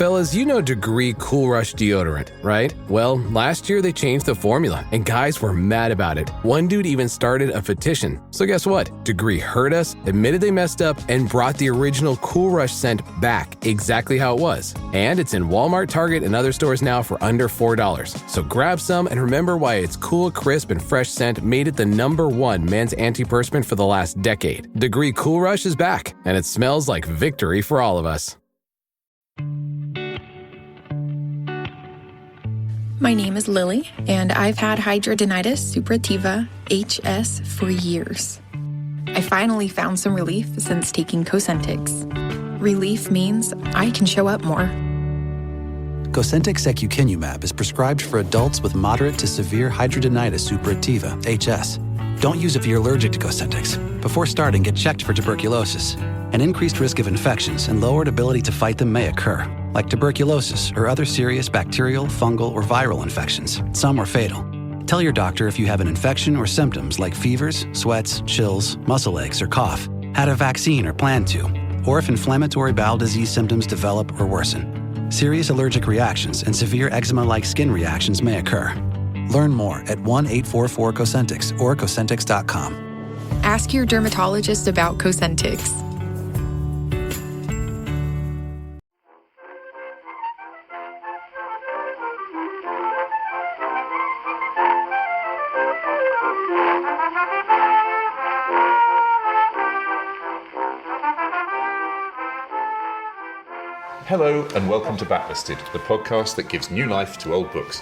Fellas, you know Degree Cool Rush deodorant, right? Well, last year they changed the formula, and guys were mad about it. One dude even started a petition. So guess what? Degree heard us, admitted they messed up, and brought the original Cool Rush scent back exactly how it was. And it's in Walmart, Target, and other stores now for under $4. So grab some and remember why its cool, crisp, and fresh scent made it the #1 men's antiperspirant for the last decade. Degree Cool Rush is back, and it smells like victory for all of us. My name is Lily, and I've had hidradenitis suppurativa, HS, for years. I finally found some relief since taking Cosentyx. Relief means I can show up more. Cosentyx secukinumab is prescribed for adults with moderate to severe hidradenitis suppurativa, HS. Don't use if you're allergic to Cosentyx. Before starting, get checked for tuberculosis. An increased risk of infections and lowered ability to fight them may occur, like tuberculosis or other serious bacterial, fungal, or viral infections. Some are fatal. Tell your doctor if you have an infection or symptoms like fevers, sweats, chills, muscle aches, or cough, had a vaccine or plan to, or if inflammatory bowel disease symptoms develop or worsen. Serious allergic reactions and severe eczema-like skin reactions may occur. Learn more at 1-844-COSENTYX or Cosentyx.com. Ask your dermatologist about Cosentyx. Hello and welcome to Backlisted, the podcast that gives new life to old books.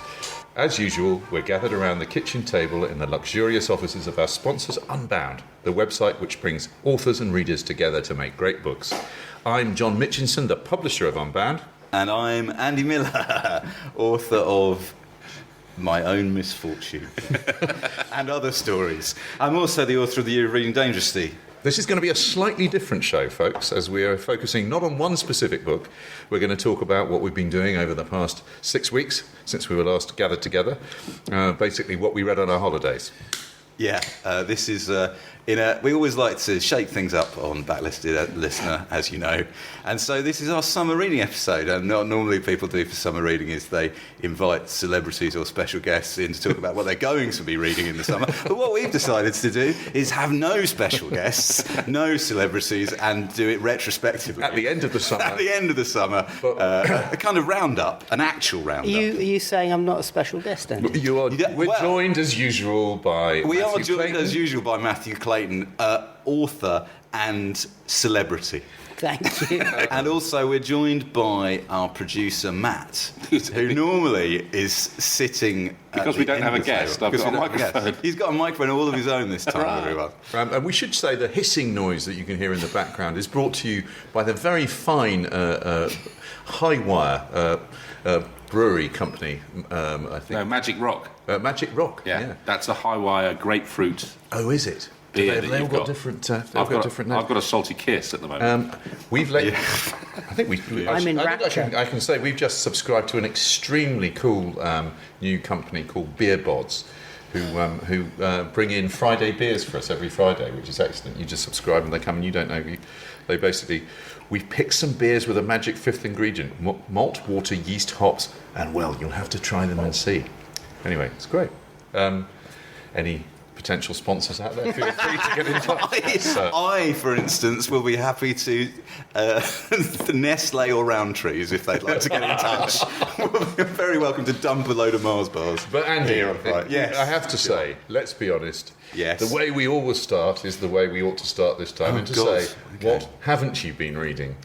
As usual, we're gathered around the kitchen table in the luxurious offices of our sponsors Unbound, the website which brings authors and readers together to make great books. I'm John Mitchinson, the publisher of Unbound. And I'm Andy Miller, author of My Own Misfortune and Other Stories. I'm also the author of The Year of Reading Dangerously. This is going to be a slightly different show, folks, as we are focusing not on one specific book. We're going to talk about what we've been doing over the past 6 weeks since we were last gathered together, basically what we read on our holidays. Yeah, this is we always like to shake things up on Backlisted, listener, as you know. And so this is our summer reading episode. And what normally people do for summer reading is they invite celebrities or special guests in to talk about what they're going to be reading in the summer. But what we've decided to do is have no special guests, no celebrities, and do it retrospectively. At the end of the summer. At the end of the summer. A kind of roundup, an actual roundup. Are you saying I'm not a special guest, then? You are. We're joined as usual by We Matthew are joined Clayton. as usual by Matthew Clayton, author and celebrity. Thank you. And also we're joined by our producer Matt, who normally is sitting because we don't have a guest. I've got a microphone. He's got a microphone all of his own this time, everyone. And we should say the hissing noise that you can hear in the background is brought to you by the very fine Highwire brewery company, I think. No, Magic Rock. Magic Rock. Yeah, that's a Highwire grapefruit. Oh, is it? Beer They've all got different. I've got a salty kiss at the moment. We've let. I think we. I'm in rapture. I can say we've just subscribed to an extremely cool new company called Beer Bods, who bring in Friday beers for us every Friday, which is excellent. You just subscribe and they come and you don't know. They basically, we've picked some beers with a magic fifth ingredient: malt, water, yeast, hops, and well, you'll have to try them and see. Anyway, it's great. Any potential sponsors out there, feel free to get in touch. I, for instance, will be happy to Nestle or Rowntrees if they'd like to get in touch. You're very welcome to dump a load of Mars bars. But Andy, Yes. I have to say, let's be honest. Yes. The way we always start is the way we ought to start this time, and to say, what haven't you been reading?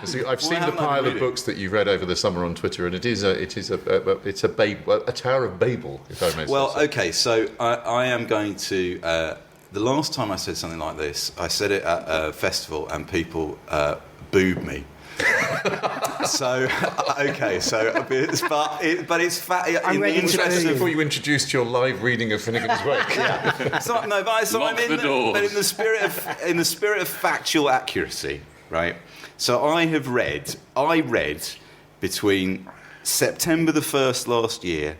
See, I've seen the pile of books that you've read over the summer on Twitter, and it's a Tower of Babel, if I may say. Well, okay, so I am going to. The last time I said something like this, I said it at a festival, and people booed me. So but it's fat. I'm ready to Interesting boo you. before you introduced your live reading of Finnegan's Wake. Lock the doors. But in the spirit of factual accuracy, right? So I read between September the 1st last year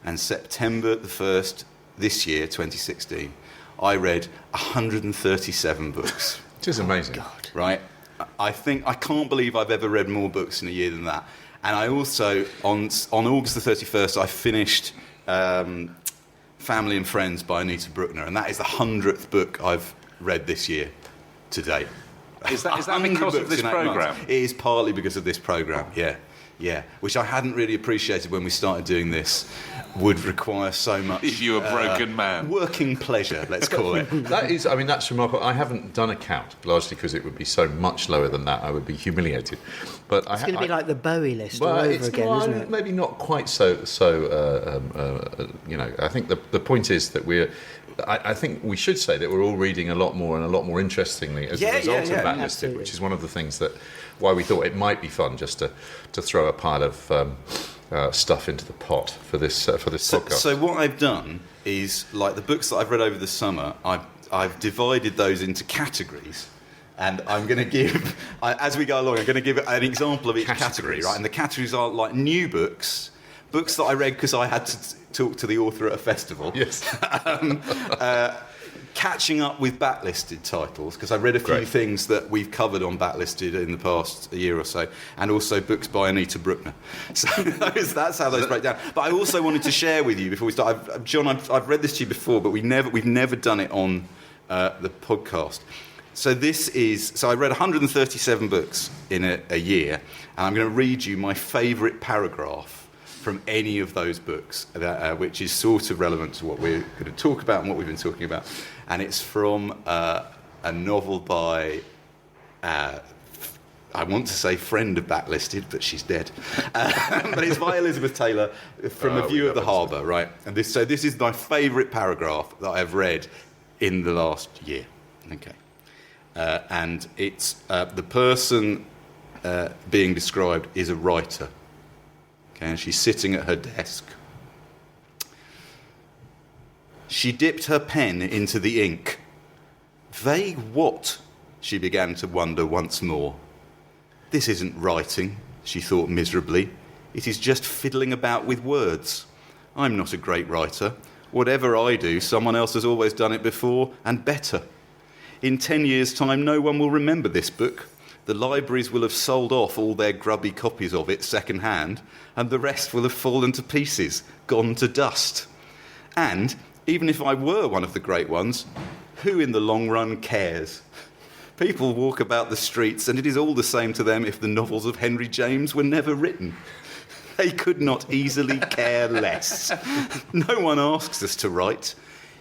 and September the 1st this year, 2016. I read 137 books. It is amazing. Right? I think I can't believe I've ever read more books in a year than that. And I also, on August the 31st, I finished Family and Friends by Anita Bruckner, and that is the 100th book I've read this year to date. Is that 100 because of books this in 8 programme? months. It is partly because of this programme, yeah, which I hadn't really appreciated when we started doing this. Would require so much. Is you a broken man? Working pleasure, let's call it. That's remarkable. I haven't done a count, largely because it would be so much lower than that. I would be humiliated. But It's going to be like the Bowie list all over again, isn't it? Maybe not quite so. I think the point is that I think we should say that we're all reading a lot more and a lot more interestingly as a result of Backlisted, absolutely. which is one of the things why we thought it might be fun just to throw a pile of stuff into the pot for this podcast. So what I've done is, like the books that I've read over the summer, I've divided those into categories, and I'm going to give, as we go along, I'm going to give an example of each category, right? And the categories are like new books that I read because I had to talk to the author at a festival. Yes. Catching up with Backlisted titles, because I read a few things that we've covered on Backlisted in the past year or so, and also books by Anita Bruckner. So that's how those break down. But I also wanted to share with you before we start, John, I've read this to you before, but we've never done it on the podcast. So I read 137 books in a year, and I'm going to read you my favourite paragraph from any of those books, which is sort of relevant to what we're going to talk about and what we've been talking about. And it's from a novel by, I want to say friend of Backlisted, but she's dead. But it's by Elizabeth Taylor, From A View of the Harbour, right? And this is my favourite paragraph that I've read in the last year. Okay. And it's the person being described is a writer. Okay, and she's sitting at her desk. She dipped her pen into the ink. Vague what? She began to wonder once more. This isn't writing, she thought miserably. It is just fiddling about with words. I'm not a great writer. Whatever I do, someone else has always done it before, and better. In 10 years' time, no one will remember this book. The libraries will have sold off all their grubby copies of it second-hand, and the rest will have fallen to pieces, gone to dust. And, even if I were one of the great ones, who in the long run cares? People walk about the streets, and it is all the same to them if the novels of Henry James were never written. They could not easily care less. No one asks us to write.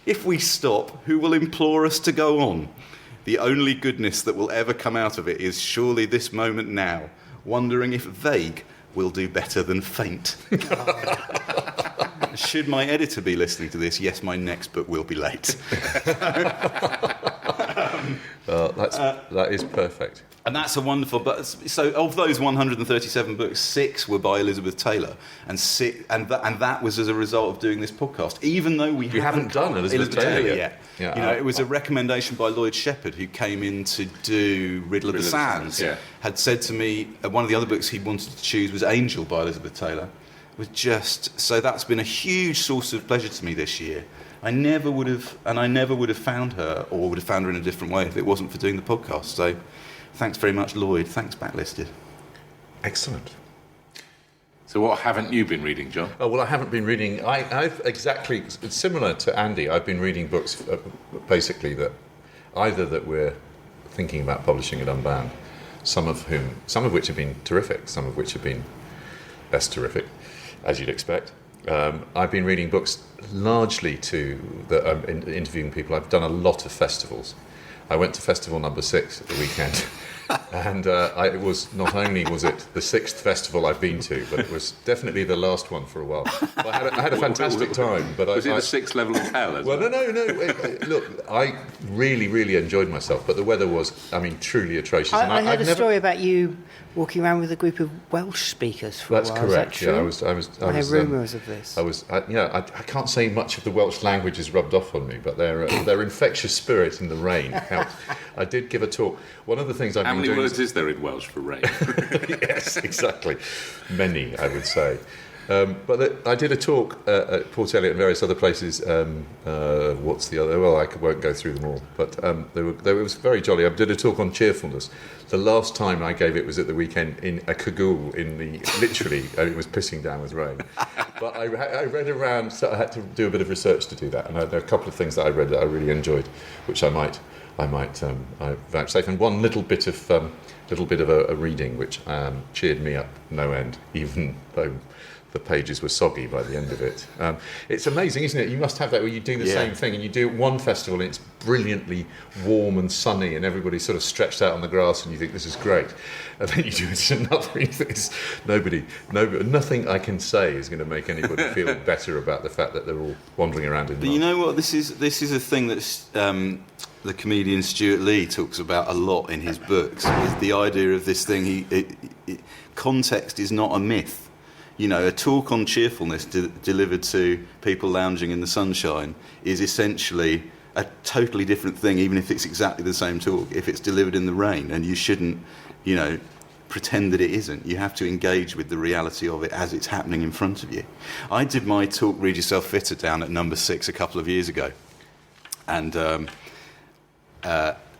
If we stop, who will implore us to go on? The only goodness that will ever come out of it is surely this moment now, wondering if vague will do better than faint. Should my editor be listening to this, yes, my next book will be late. That is perfect. And that's a wonderful. But so, of those 137 books, 6 were by Elizabeth Taylor, and that was as a result of doing this podcast. Even though we haven't done Elizabeth Taylor yet. Yeah, it was a recommendation by Lloyd Shepherd, who came in to do Riddle of the Sands. Yeah. Had said to me one of the other books he wanted to choose was Angel by Elizabeth Taylor. It was just so that's been a huge source of pleasure to me this year. I never would have found her, or would have found her in a different way if it wasn't for doing the podcast. So, thanks very much, Lloyd. Thanks, Backlisted. Excellent. So what haven't you been reading, John? Oh, well, I haven't been reading. I've exactly similar to Andy. I've been reading books, basically that we're thinking about publishing at Unbound. Some of which have been terrific. Some of which have been less terrific, as you'd expect. I've been reading books largely that I'm interviewing people. I've done a lot of festivals. I went to festival number 6 at the weekend, and it was not only was it the 6th festival I've been to, but it was definitely the last one for a while. I had a fantastic time. But was it the 6th level of hell? As well, no. Look, I really, really enjoyed myself, but the weather was, truly atrocious. I heard a story about you walking around with a group of Welsh speakers for a while. That's correct. Is that true? I heard rumours of this. I can't say much of the Welsh language has rubbed off on me, but their infectious spirit in the rain helped. I did give a talk. One of the things I've been doing. How many words is there in Welsh for rain? Yes, exactly. Many, I would say. I did a talk at Port Eliot and various other places. What's the other? Well, I won't go through them all, but it was very jolly. I did a talk on cheerfulness. The last time I gave it was at the weekend in a cagoule literally, it was pissing down with rain. But I read around, so I had to do a bit of research to do that, and there are a couple of things that I read that I really enjoyed, which I might vouchsafe. And one little bit of a reading which cheered me up no end, even though the pages were soggy by the end of it. It's amazing, isn't it? You must have that where you do the same thing, and you do one festival and it's brilliantly warm and sunny and everybody's sort of stretched out on the grass and you think this is great. And then you do it at another and you think nothing I can say is going to make anybody feel better about the fact that they're all wandering around in But mud. you know what? This is a thing that the comedian Stuart Lee talks about a lot in his books. Is the idea of this thing. Context is not a myth. You know, a talk on cheerfulness delivered to people lounging in the sunshine is essentially a totally different thing, even if it's exactly the same talk, if it's delivered in the rain, and you shouldn't, pretend that it isn't. You have to engage with the reality of it as it's happening in front of you. I did my talk, Read Yourself Fitter, down at Number 6 a couple of years ago. And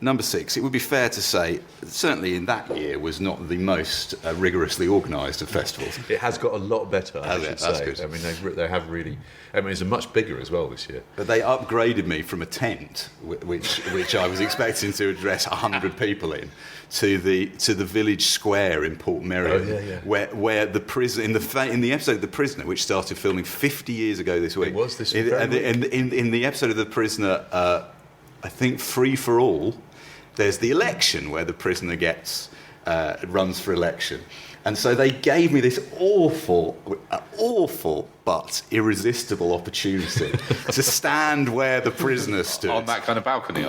Number 6, it would be fair to say, certainly in that year, was not the most rigorously organised of festivals. It has got a lot better, I should say. That's good. I mean, they have really... I mean, it's much bigger as well this year. But they upgraded me from a tent, which I was expecting to address 100 people in, to the village square in Port Merion, where the prison in the episode of The Prisoner, which started filming 50 years ago this week. It was this week. In the episode of The Prisoner, I think Free for All, there's the election where the prisoner runs for election. And so they gave me this awful but irresistible opportunity to stand where the prisoner stood. On that kind of balcony?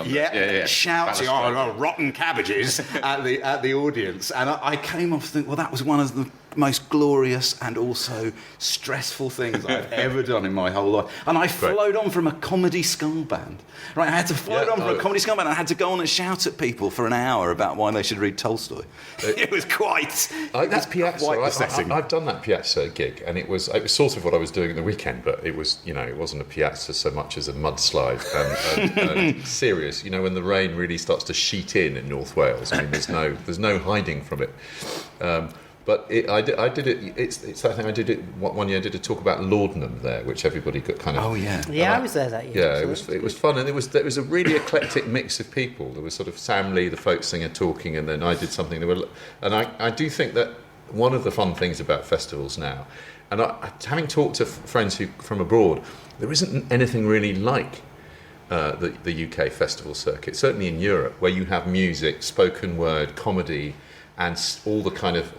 Shouting, rotten cabbages at the audience. And I came off thinking, well, that was one of the most glorious and also stressful things I've ever done in my whole life. And I flowed on from a comedy skull band. Right, I had to float on from a comedy skull band. I had to go on and shout at people for an hour about why they should read Tolstoy. It was quite... That's Piazza. Quite the setting. I've done that Piazza gig, and it was sort of what I was doing at the weekend, but it was, it wasn't a Piazza so much as a mudslide. And serious, when the rain really starts to sheet in North Wales. I mean, there's no hiding from it. But I did it. It's that thing I did it one year. I did a talk about laudanum there, which everybody got kind of. Oh yeah. Yeah, I was there that year. Yeah, it was fun, and there was a really eclectic mix of people. There was sort of Sam Lee, the folk singer, talking, and then I did something. And I do think that one of the fun things about festivals now, and having talked to friends from abroad, there isn't anything really like the UK festival circuit. Certainly in Europe, where you have music, spoken word, comedy, and all the kind of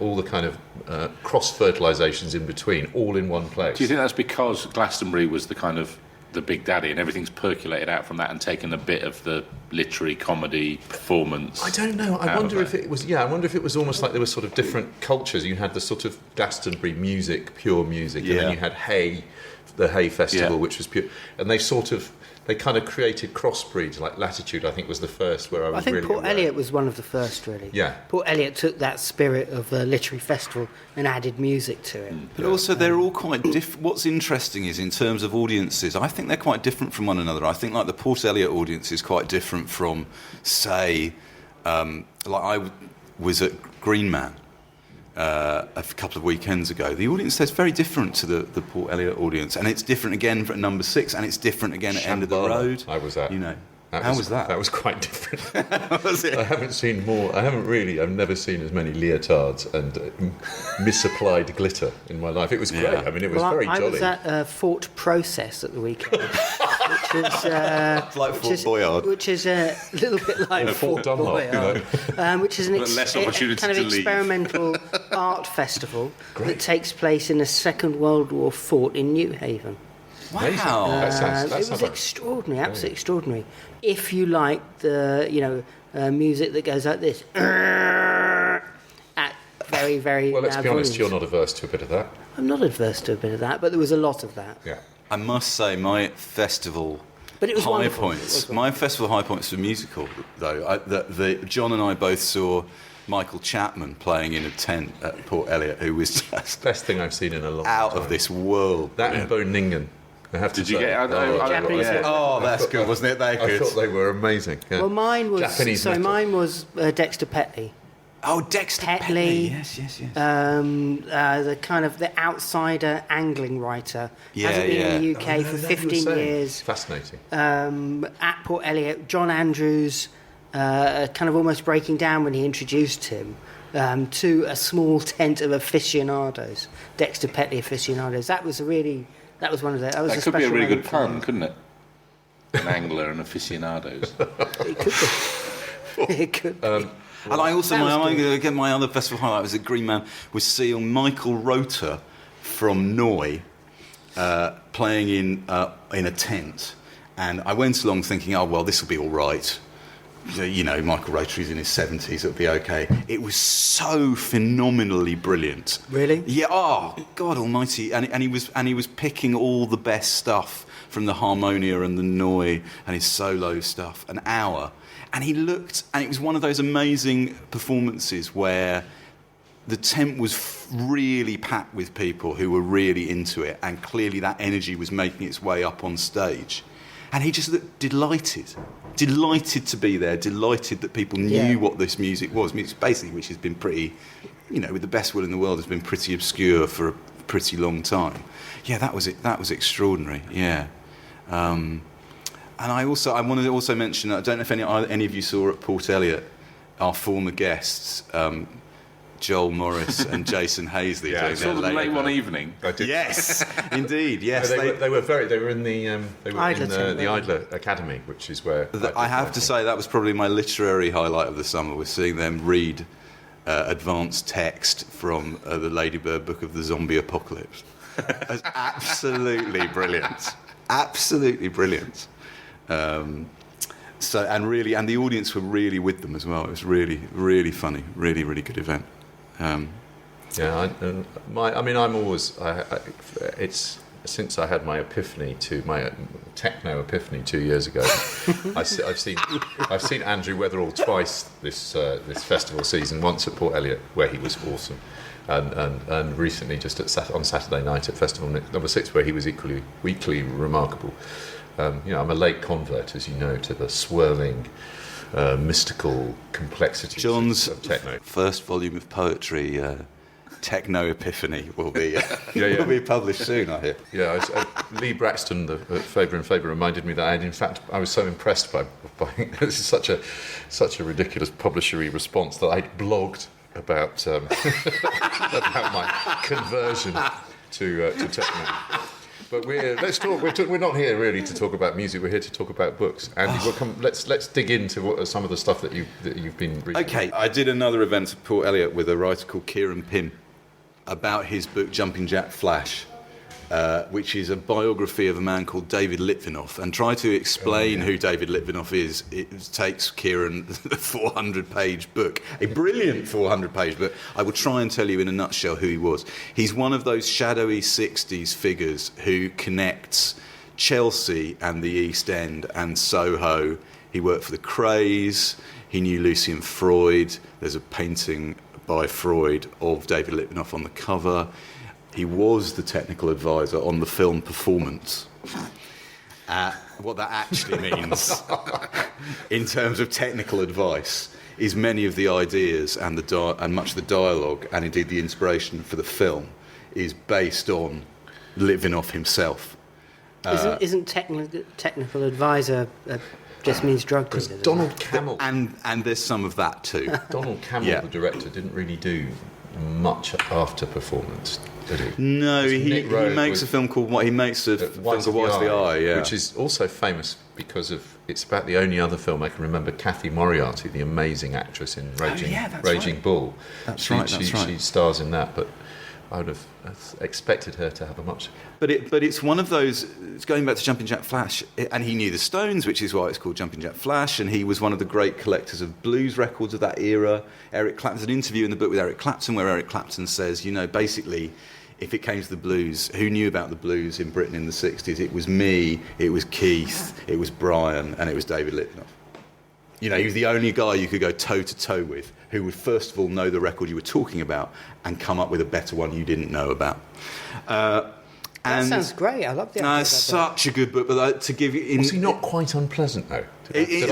cross-fertilizations in between, all in one place. Do you think that's because Glastonbury was the big daddy and everything's percolated out from that and taken a bit of the literary comedy performance? I don't know. I wonder if it was almost like there were sort of different cultures. You had the sort of Glastonbury music, pure music, and then you had the Hay Festival, which was pure, and they kind of created crossbreeds, like Latitude, I think, was the first where I was really... I think Port Eliot was one of the first, really. Yeah. Port Eliot took that spirit of the literary festival and added music to it. But also they're all quite different. What's interesting is in terms of audiences, I think they're quite different from one another. I think like the Port Eliot audience is quite different from, say, like I was at Green Man a couple of weekends ago. The audience there's very different to the Port Eliot audience, and it's different again at Number 6, and it's different again at End of the Road. I was at. How was that? That was quite different. Was it? I've never seen as many leotards and misapplied glitter in my life. It was great. I mean, it was very jolly. I was at Fort Process at the weekend, which is like Fort Boyard, which is a little bit like Fort Dunlop, which is an less opportunity kind of to leave. experimental art festival that takes place in a Second World War fort in New Haven. Wow. That It was extraordinary, absolutely extraordinary. If you like the music that goes like this, at very, very well, let's loud be honest, volumes. you're not averse to a bit of that. I'm not adverse to a bit of that, but there was a lot of that. Yeah. I must say, my festival But it was high wonderful. points. My festival high points were musical, though. John and I both saw Michael Chapman playing in a tent at Port Elliot, who was just Best thing I've seen in a long time. out of this world. That and Bo Ningen. I have to Did you say. get? Japanese Yeah. Oh, that's good, wasn't it? They I good. thought they were amazing. Yeah. Well, mine was Japanese metal. mine was Dexter Petley. Oh, Dexter Petley. Yes. The kind of the outsider angling writer. Hasn't been in the UK for 15 years. Fascinating. At Port Elliot, John Andrews kind of almost breaking down when he introduced him to a small tent of aficionados, Dexter Petley aficionados. That was one of the. That was That a could be a special really moment good for me. pun, couldn't it? An angler and aficionados. It could be. It could be. And I also, That was good. again, my other festival highlight was that Green Man was seeing Michael Rota from Noi playing in a tent. And I went along thinking, oh, well, this will be all right. You know, Michael Rota is in his 70s, it'll be okay. It was so phenomenally brilliant. Really? Yeah, oh, God almighty. And he was picking all the best stuff from the Harmonia and the Noi and his solo stuff, an hour. And he looked, and it was one of those amazing performances where the tent was really packed with people who were really into it, and clearly that energy was making its way up on stage. And he just looked delighted to be there, delighted that people knew what this music was. I mean, it's basically, which has been pretty, you know, with the best will in the world, has been pretty obscure for a pretty long time. Yeah, that was it. That was extraordinary. Yeah. And I wanted to also mention, I don't know if any of you saw at Port Elliot, our former guests, Joel Morris and Jason Hazley. Yeah, I saw them late one evening. I did. Yes, indeed, yes. They were in the Idler Idler Academy, which is where I have to say that was probably my literary highlight of the summer, was seeing them read advanced text from the Ladybird book of the Zombie Apocalypse. It was absolutely brilliant. Absolutely brilliant. And the audience were really with them as well. It was really, really funny. Really, really good event. I'm always. It's since I had my techno epiphany 2 years ago. I've seen Andrew Weatherall twice this festival season. Once at Port Elliot, where he was awesome, and recently just on Saturday night at Festival Number 6, where he was equally remarkable. I'm a late convert, as you know, to the swirling, mystical complexity John's of techno. first volume of poetry, Techno Epiphany, will be will be published soon, I hear. Yeah, Lee Braxton, the Faber and Faber, reminded me that I was so impressed by this is such a ridiculous publishery response that I blogged about about my conversion to techno. But we're not here really to talk about music. We're here to talk about books. Andy, let's dig into some of the stuff that you've been reading. Okay, I did another event at Port Elliot with a writer called Kieran Pym about his book Jumping Jack Flash, which is a biography of a man called David Litvinoff, and try to explain who David Litvinoff is. It takes Kieran a 400-page book, a brilliant 400-page book. I will try and tell you in a nutshell who he was. He's one of those shadowy 60s figures who connects Chelsea and the East End and Soho. He worked for the Krays. He knew Lucian Freud. There's a painting by Freud of David Litvinoff on the cover. He was the technical advisor on the film Performance. What that actually means in terms of technical advice is many of the ideas and much of the dialogue, and indeed the inspiration for the film, is based on Litvinoff himself. Isn't technical advisor just means drug dealer? Because Donald Cammell And there's some of that too. Donald Cammell, the director, didn't really do much after Performance, did he? No, he Nick Road makes a film called What's the Eye, yeah. Which is also famous because it's about the only other film I can remember, Kathy Moriarty, the amazing actress in Raging Bull. She stars in that, but I would have expected her to have a much... But it's one of those, it's going back to Jumping Jack Flash, and he knew the Stones, which is why it's called Jumping Jack Flash, and he was one of the great collectors of blues records of that era. Eric Clapton's an interview in the book with Eric Clapton where Eric Clapton says, basically, if it came to the blues, who knew about the blues in Britain in the 60s? It was me, it was Keith, it was Brian, and it was David Litvinoff. He was the only guy you could go toe-to-toe with who would first of all know the record you were talking about and come up with a better one you didn't know about. That sounds great. I love the idea. No, it's such a good book. But to give you, Was he not quite unpleasant though? he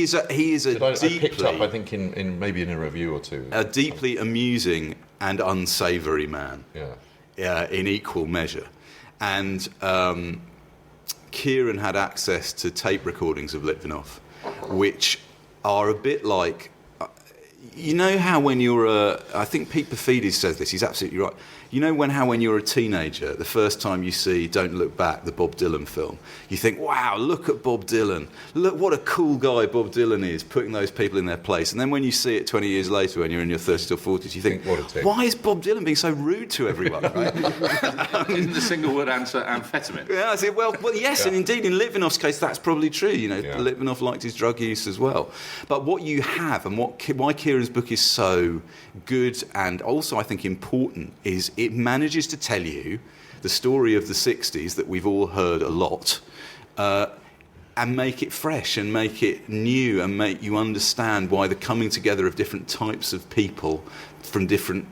is a I deeply, picked up, I think, in maybe in a review or two. a deeply amusing and unsavoury man. Yeah. In equal measure. And Kieran had access to tape recordings of Litvinov, which are a bit like, you know how when you're I think Pete Paphides says this, he's absolutely right. You know when you're a teenager, the first time you see Don't Look Back, the Bob Dylan film, you think, wow, look at Bob Dylan. Look what a cool guy Bob Dylan is, putting those people in their place. And then when you see it 20 years later, when you're in your 30s or 40s, you think, why is Bob Dylan being so rude to everyone? Right? Isn't the single word answer amphetamine? Yeah, I say, well, yes, and indeed in Litvinov's case, that's probably true. You know, Litvinov liked his drug use as well. But what you have, and why Kieran's book is so good and also I think important, is it manages to tell you the story of the 60s that we've all heard a lot, and make it fresh and make it new and make you understand why the coming together of different types of people from different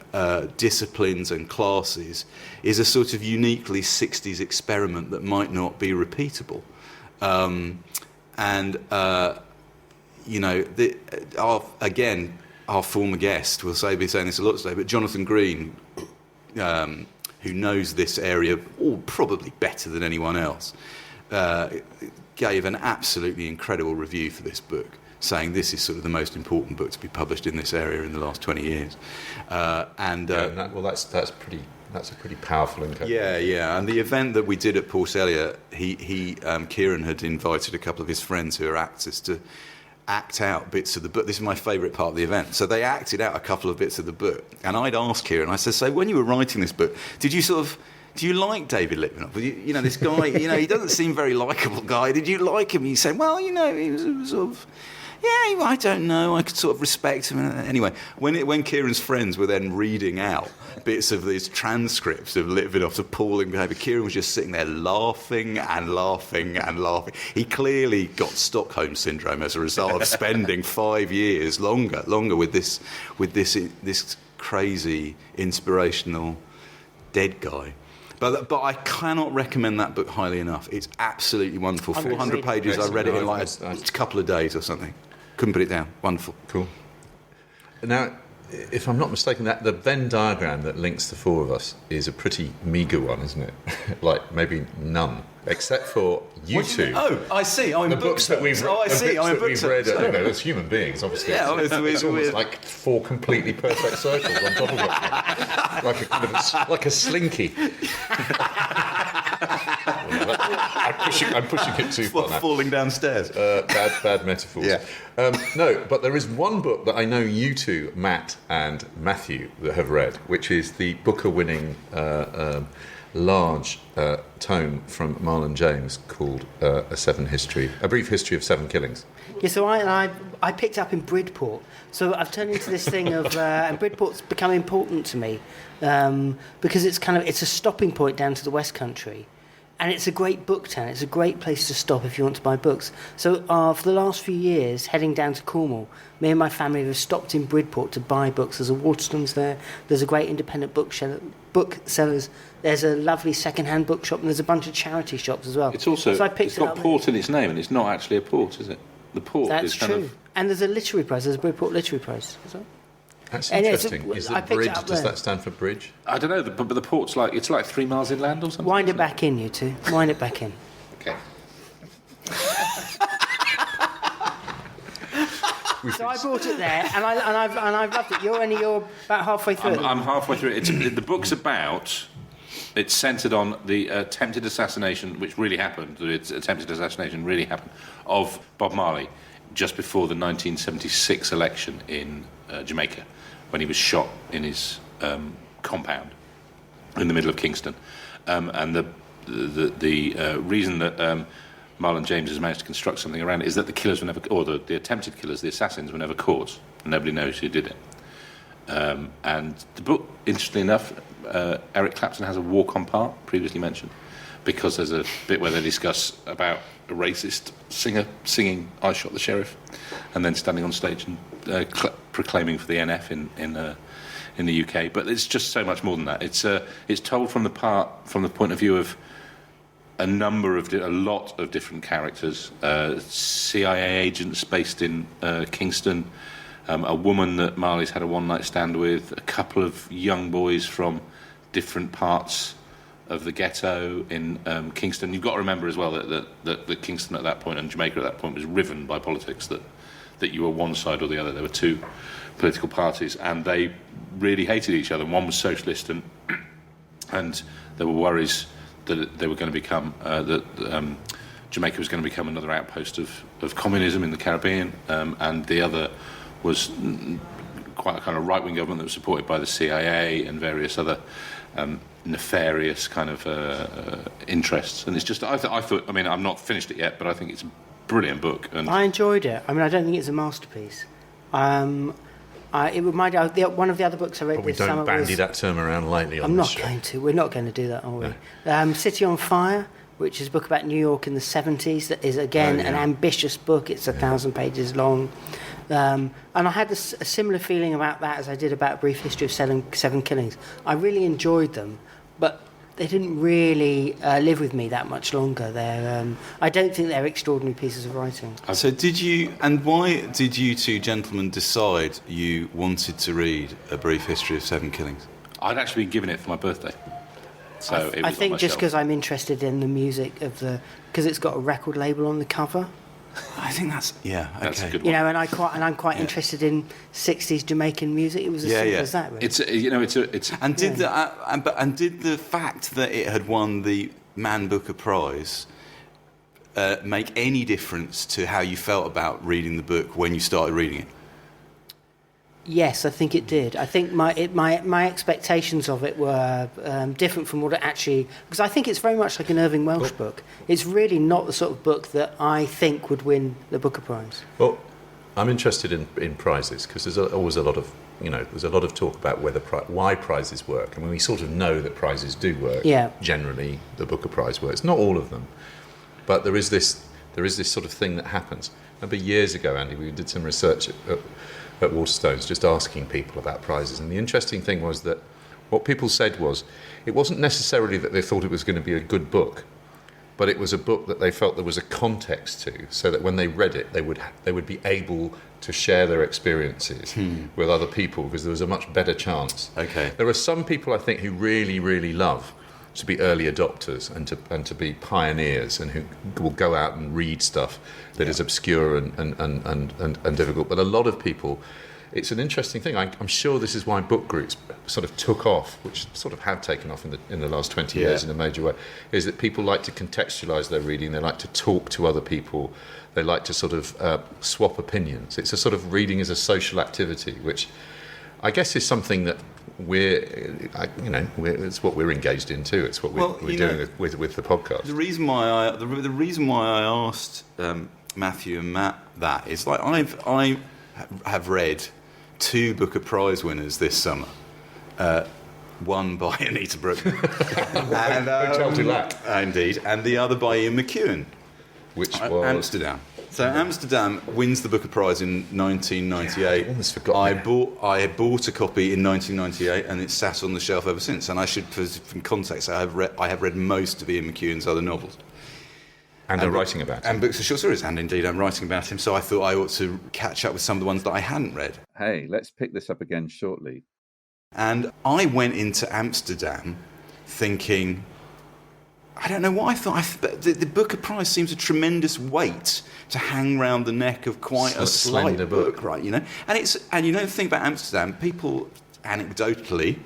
disciplines and classes is a sort of uniquely 60s experiment that might not be repeatable. You know, our former guest will be saying this a lot today, but Jonathan Green, who knows this area probably better than anyone else, gave an absolutely incredible review for this book, saying this is sort of the most important book to be published in this area in the last 20 years. That's a pretty powerful encouragement. Yeah. And the event that we did at Port Eliot, Kieran had invited a couple of his friends who are actors to act out bits of the book. This is my favourite part of the event. So they acted out a couple of bits of the book, and I'd asked Kieran, I said, so when you were writing this book, do you like David Litvinov? You know, this guy, you know, he doesn't seem very likeable guy. Did you like him? You say, well, you know, he was sort of, yeah, I don't know, I could sort of respect him. Anyway, when Kieran's friends were then reading out bits of these transcripts of Litvinov's appalling behaviour, Kieran was just sitting there laughing and laughing and laughing. He clearly got Stockholm syndrome as a result of spending 5 years longer with this crazy, inspirational dead guy. But I cannot recommend that book highly enough. It's absolutely wonderful. 400 pages. I read it in like a couple of days or something. Couldn't put it down. Wonderful. Cool. Now, if I'm not mistaken, the Venn diagram that links the four of us is a pretty meagre one, isn't it? Like maybe none, except for you two. Oh, I see. I'm the books that we've read. Oh, I see. I'm we've read. You know, as human beings, obviously. Yeah, it's almost like four completely perfect circles on top of it, like a kind of like a slinky. I'm pushing it too far now. Falling downstairs. Bad metaphors. Yeah. No, but there is one book that I know you two, Matt and Matthew, that have read, which is the Booker-winning large tome from Marlon James called A Brief History of Seven Killings. Yeah, so I picked up in Bridport. So I've turned into this thing of, and Bridport's become important to me because it's a stopping point down to the West Country. And it's a great book town. It's a great place to stop if you want to buy books. So for the last few years, heading down to Cornwall, me and my family have stopped in Bridport to buy books. There's a Waterstones there. There's a great independent booksellers. There's a lovely second-hand bookshop, and there's a bunch of charity shops as well. It's also, so I picked it's got port in its name, and it's not actually a port, is it? The port That's is kind true. of... And there's a literary prize. There's a Bridport literary prize. Is that? That's And interesting. Is I it picked it bridge? up Does there. that stand for bridge? I don't know, but the port's like 3 miles inland or something. Wind it back in, you two. Wind it back in. Okay. So I bought it there, and I've loved it. You're about halfway through. I'm halfway through it. The book's about... It's centred on the attempted assassination, which really happened. Its attempted assassination really happened, of Bob Marley, just before the 1976 election in Jamaica, when he was shot in his compound in the middle of Kingston. And the reason that Marlon James has managed to construct something around it is that the killers were never, or the attempted killers, the assassins, were never caught. Nobody knows who did it. And the book, interestingly enough, Eric Clapton has a walk-on part, previously mentioned, because there's a bit where they discuss about a racist singer singing "I Shot the Sheriff," and then standing on stage and proclaiming for the NF in the UK. But it's just so much more than that. It's told from the point of view of a lot of different characters. CIA agents based in Kingston, a woman that Marley's had a one-night stand with, a couple of young boys from different parts of the ghetto in Kingston. You've got to remember as well that Kingston at that point and Jamaica at that point was riven by politics, that you were one side or the other. There were two political parties, and they really hated each other. One was socialist, and there were worries that they were going to become Jamaica was going to become another outpost of communism in the Caribbean, and the other was quite a kind of right-wing government that was supported by the CIA and various other nefarious kind of interests. And it's just, I thought, I mean, I've not finished it yet, but I think it's a brilliant book. And I enjoyed it. I mean, I don't think it's a masterpiece. It reminded one of the other books I read But we this summer don't bandy was, that term around lightly on I'm this not show. going to. We're not going to do that, are we? City on Fire, which is a book about New York in the 70s. That is, again, an ambitious book. It's 1,000 pages long. And I had a similar feeling about that as I did about A Brief History of Seven Killings. I really enjoyed them, but they didn't really live with me that much longer. I don't think they're extraordinary pieces of writing. So why did you two gentlemen decide you wanted to read A Brief History of Seven Killings? I'd actually been given it for my birthday. So it was I on think my just shelf. because I'm interested in the music because it's got a record label on the cover. I think that's okay. That's a good one. You know, and I'm quite interested in 60s Jamaican music. It was as simple as that, really. Did the fact that it had won the Man Booker Prize make any difference to how you felt about reading the book when you started reading it? Yes, I think it did. I think my expectations of it were different from what it actually... Because I think it's very much like an Irving Welsh book. It's really not the sort of book that I think would win the Booker Prize. Well, I'm interested in prizes because there's always a lot of, there's a lot of talk about why prizes work. I mean, we sort of know that prizes do work. Yeah. Generally, the Booker Prize works. Not all of them, but there is this sort of thing that happens. I remember years ago, Andy, we did some research at Waterstones, just asking people about prizes. And the interesting thing was that what people said was it wasn't necessarily that they thought it was going to be a good book, but it was a book that they felt there was a context to, so that when they read it, they would be able to share their experiences with other people, because there was a much better chance. Okay. There are some people, I think, who really, really love to be early adopters and to be pioneers, and who will go out and read stuff that is obscure and difficult. But a lot of people, it's an interesting thing. I'm sure this is why book groups sort of took off, which sort of have taken off in the last 20 years in a major way, is that people like to contextualise their reading, they like to talk to other people, they like to sort of swap opinions. It's a sort of reading as a social activity, which I guess is something that it's what we're engaged in too. It's what we're doing with the podcast. The reason why I asked Matthew and Matt that is, like, I have read 2 Booker Prize winners this summer. One by Anita Brooke, and indeed, and the other by Ian McEwan, which was Amsterdam. So Amsterdam wins the Booker Prize in 1998. I almost forgot. I had bought a copy in 1998, and it's sat on the shelf ever since. And I should, from context, I have read most of Ian McEwan's other novels. And are writing about him. And books of short stories, and indeed I'm writing about him, so I thought I ought to catch up with some of the ones that I hadn't read. Hey, let's pick this up again shortly. And I went into Amsterdam thinking, I don't know what I thought. The Booker Prize seems a tremendous weight to hang round the neck of quite a slight book, right? And the thing about Amsterdam, people, anecdotally,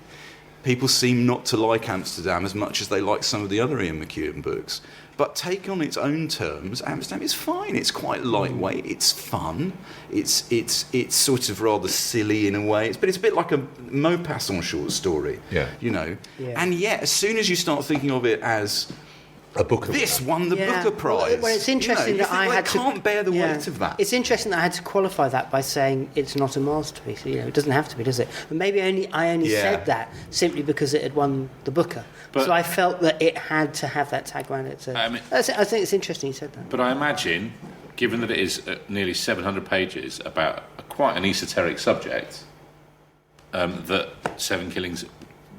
people seem not to like Amsterdam as much as they like some of the other Ian McEwan books. But taken on its own terms, Amsterdam is fine. It's quite lightweight. It's fun. It's sort of rather silly in a way. But it's a bit like a Maupassant short story. Yeah. Yeah. And yet, as soon as you start thinking of it as a book of this won the Booker Prize. Well, it's interesting that I can't bear the weight of that. It's interesting that I had to qualify that by saying it's not a masterpiece. It doesn't have to be, does it? But maybe I only said that simply because it had won the Booker. So I felt that it had to have that tag around it. So I think it's interesting you said that. But I imagine, given that it is nearly 700 pages about quite an esoteric subject. That Seven Killings,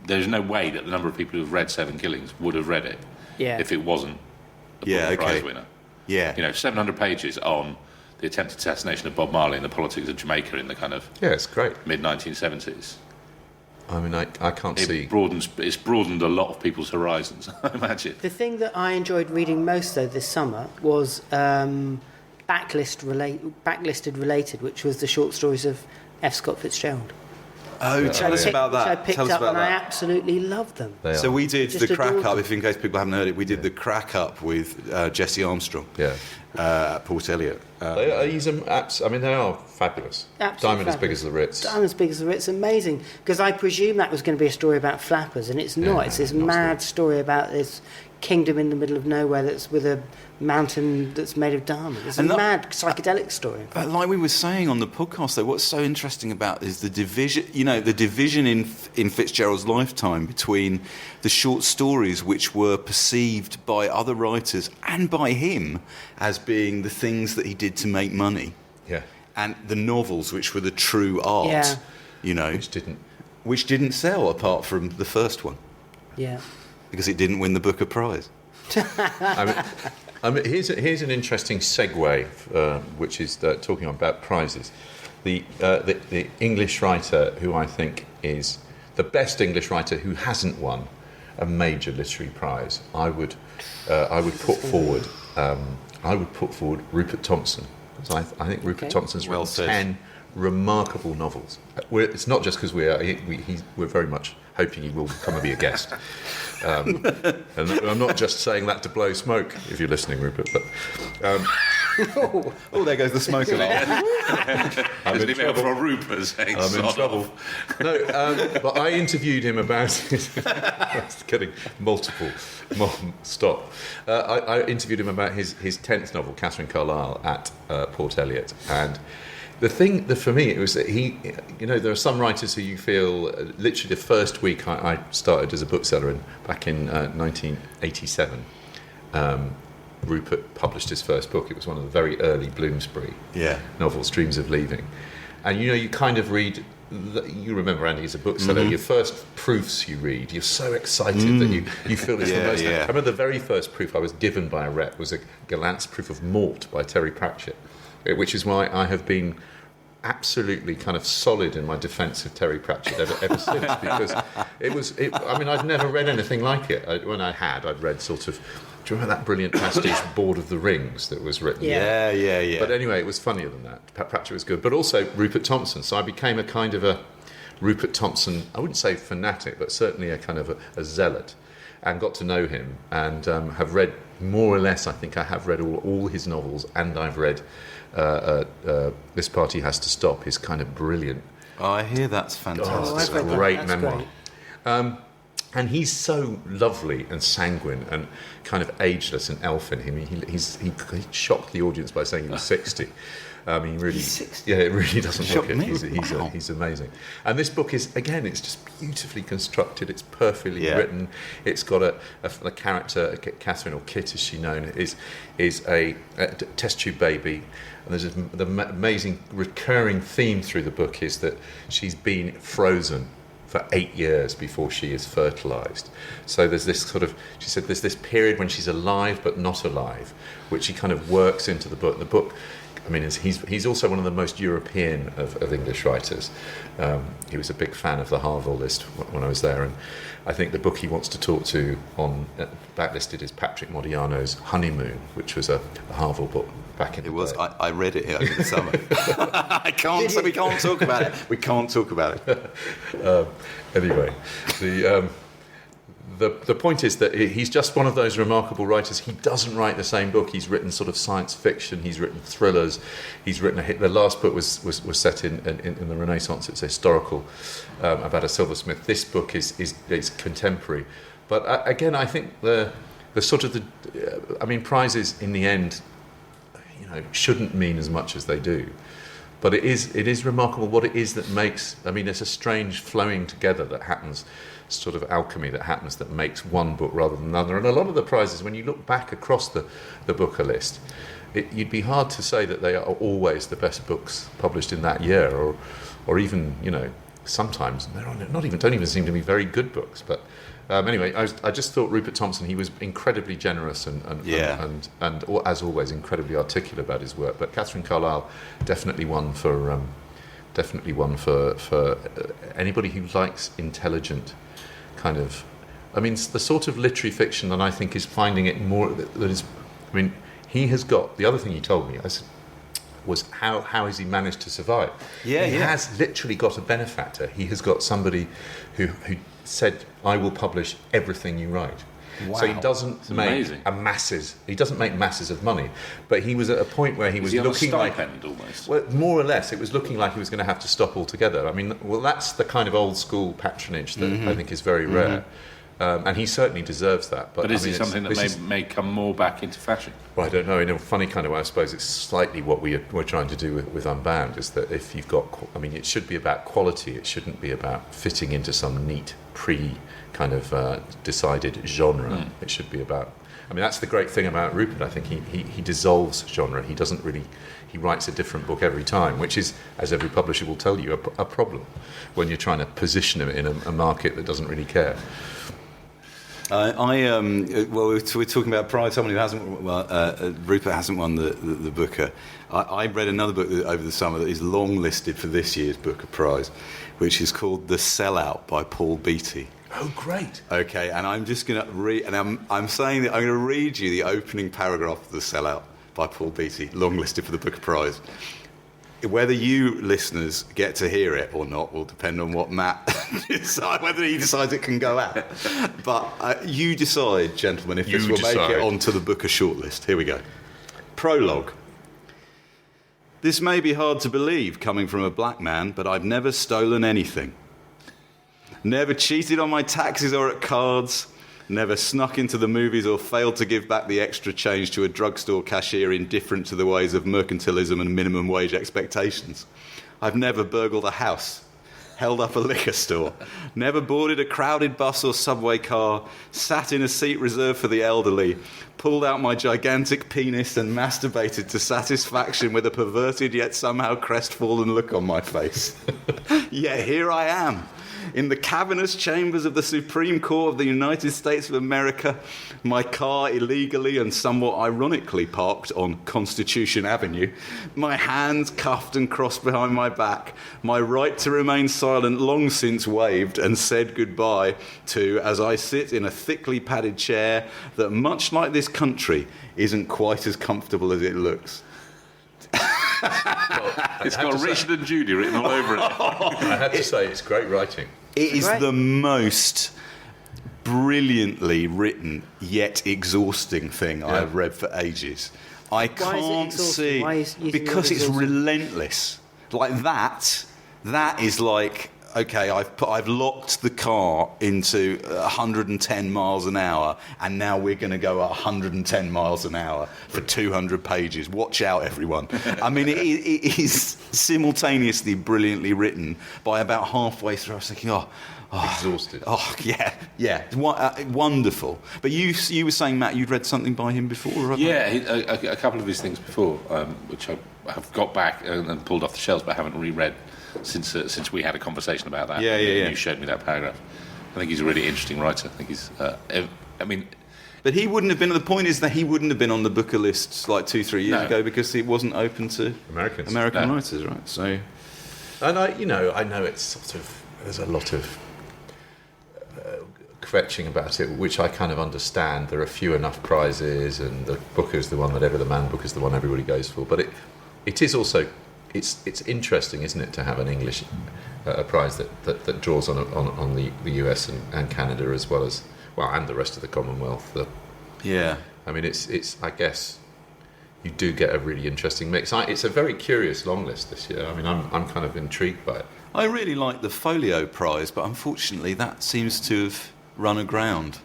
there's no way that the number of people who have read Seven Killings would have read it if it wasn't a Booker Prize winner. Yeah. 700 pages on the attempted assassination of Bob Marley and the politics of Jamaica in the kind of it's great. mid-1970s. I mean, I can't see. It's broadened a lot of people's horizons, I imagine. The thing that I enjoyed reading most, though, this summer was Backlisted Related, which was the short stories of F. Scott Fitzgerald. Oh, tell us about that. Which I picked Tell us up about and I that. absolutely loved them. So we did Just the crack adored up, them. if in case people haven't heard it, we did the crack up with Jesse Armstrong at Port Eliot. They are fabulous. Absolutely Diamond as big fabulous. as the Ritz. Diamond as big as the Ritz, amazing. Because I presume that was going to be a story about flappers, and it's not. It's this mad story about this kingdom in the middle of nowhere that's with a mountain that's made of diamonds. It's a mad psychedelic story. But like we were saying on the podcast, though, what's so interesting about is the division. The division in Fitzgerald's lifetime between the short stories, which were perceived by other writers and by him as being the things that he did to make money, and the novels, which were the true art. Which didn't sell apart from the first one. Yeah. Because it didn't win the Booker Prize. Here's an interesting segue, which is talking about prizes. The English writer who I think is the best English writer who hasn't won a major literary prize, I would put forward Rupert Thompson. I think Rupert Thompson's written 10 remarkable novels. It's not just because we're very much hoping he will come and be a guest. And I'm not just saying that to blow smoke, if you're listening, Rupert. But there goes the smoke alarm. I'm in trouble. From Rupert saying I'm in trouble. No, but I interviewed him about his... getting multiple... Stop. I interviewed him about his 10th novel, Catherine Carlyle, at Port Eliot. And the thing that for me, it was that there are some writers who you feel, literally the first week I started as a bookseller back in 1987, Rupert published his first book. It was one of the very early Bloomsbury novels, Dreams of Leaving. And you kind of read, you remember, Andy, as a bookseller, your first proofs you read, you're so excited that you feel it's the most... I remember the very first proof I was given by a rep was a Gallant's proof of Mort by Terry Pratchett, which is why I have been absolutely kind of solid in my defence of Terry Pratchett ever since, because I'd never read anything like it. When I'd read sort of, do you remember that brilliant pastiche Board of the Rings that was written? Yeah. But anyway, it was funnier than that. Pratchett was good, but also Rupert Thompson. So I became a kind of a Rupert Thompson, I wouldn't say fanatic, but certainly a kind of a zealot, and got to know him and have read more or less, I think I have read all his novels, and I've read This Party Has to Stop, his kind of brilliant... Oh, I hear that's fantastic. It's a great memoir. And he's so lovely and sanguine and kind of ageless and elfin. I mean, he shocked the audience by saying he was 60. He's 60. Yeah, it really doesn't look it. He's amazing. And this book is, again, it's just beautifully constructed. It's perfectly written. It's got a character, Catherine, or Kit as she's known, is a test tube baby. And there's the amazing recurring theme through the book is that she's been frozen for 8 years before she is fertilised. So there's this she said there's this period when she's alive but not alive, which he kind of works into the book. The book, I mean, he's also one of the most European of English writers. He was a big fan of the Harville list when I was there, and I think the book he wants to talk to on Backlisted is Patrick Modiano's Honeymoon, which was a Harville book back in the day. I read it over the summer. We can't talk about it. We can't talk about it. Anyway, the point is that he's just one of those remarkable writers. He doesn't write the same book. He's written sort of science fiction. He's written thrillers. He's written the last book was set in the Renaissance. It's historical, about a silversmith. This book is contemporary. But again, I think the sort of prizes in the end, shouldn't mean as much as they do. But it is remarkable what it is that makes... there's a strange flowing together that happens sort of alchemy that happens that makes one book rather than another. And a lot of the prizes, when you look back across the Booker list, you'd be hard to say that they are always the best books published in that year, or even, you know, sometimes don't even seem to be very good books. But anyway, I just thought Rupert Thompson, he was incredibly generous and as always incredibly articulate about his work. But Catherine Carlyle definitely one for anybody who likes intelligent kind of, I mean, the sort of literary fiction that I think is finding it more that is, I mean, he has got, the other thing he told me, I said, was how has he managed to survive? He has literally got a benefactor. He has got somebody who said, I will publish everything you write. Wow. So he doesn't make masses of money, but he was at a point where he was looking like almost. Well, more or less, it was looking like he was going to have to stop altogether. I mean, well, that's the kind of old school patronage that I think is very rare. And he certainly deserves that. But is it something that may come more back into fashion? Well, I don't know. In a funny kind of way, I suppose it's slightly what we're trying to do with Unbound, is that if you've got, I mean, it should be about quality. It shouldn't be about fitting into some neat kind of decided genre. It should be about, I mean, that's the great thing about Rupert. I think he dissolves genre. He doesn't really, he writes a different book every time, which is, as every publisher will tell you, a problem when you're trying to position him in a market that doesn't really care. We're talking about Pride. Someone who hasn't, Rupert hasn't won the Booker. I read another book over the summer that is long listed for this year's Booker Prize, which is called The Sellout by Paul Beattie. Oh, great! Okay, and I'm just going to read, and I'm saying that I'm going to read you the opening paragraph of The Sellout by Paul Beattie, long listed for the Booker Prize. Whether you listeners get to hear it or not will depend on what Matt decides, whether he decides it can go out. But you decide, gentlemen, if this will make it onto the Booker shortlist. Here we go. Prologue. This may be hard to believe coming from a black man, but I've never stolen anything. Never cheated on my taxes or at cards. Never snuck into the movies or failed to give back the extra change to a drugstore cashier indifferent to the ways of mercantilism and minimum wage expectations. I've never burgled a house, held up a liquor store, never boarded a crowded bus or subway car, sat in a seat reserved for the elderly, pulled out my gigantic penis and masturbated to satisfaction with a perverted yet somehow crestfallen look on my face. Yet here I am, in the cavernous chambers of the Supreme Court of the United States of America, my car illegally and somewhat ironically parked on Constitution Avenue, my hands cuffed and crossed behind my back, my right to remain silent long since waived and said goodbye to, as I sit in a thickly padded chair that, much like this country, isn't quite as comfortable as it looks. It's got Richard and Judy written all over it. I have to say, it's great writing. It is the most brilliantly written yet exhausting thing I have read for ages. I can't see, because it's relentless. Like that is like, okay, I've locked the car into 110 miles an hour, and now we're going to go at 110 miles an hour for 200 pages. Watch out, everyone. I mean, it is simultaneously brilliantly written. By about halfway through, I was thinking, exhausted. Oh, yeah. Wonderful. But you were saying, Matt, you'd read something by him before? Yeah, a couple of his things before, which I have got back and pulled off the shelves, but haven't reread since we had a conversation about that. Yeah. You showed me that paragraph. I think he's a really interesting writer. I think he's. But he wouldn't have been. The point is that he wouldn't have been on the Booker lists like 2-3 years ago because it wasn't open to American writers, right? So, and I know it's sort of, there's a lot of kvetching about it, which I kind of understand. There are few enough prizes, and the Booker's the one that the Man Booker's the one everybody goes for. But it is also. It's interesting, isn't it, to have an English a prize that draws on the US and Canada as well as and the rest of the Commonwealth. I mean, it's I guess you do get a really interesting mix. It's a very curious long list this year. I mean, I'm kind of intrigued by it. I really like the Folio Prize, but unfortunately that seems to have run aground.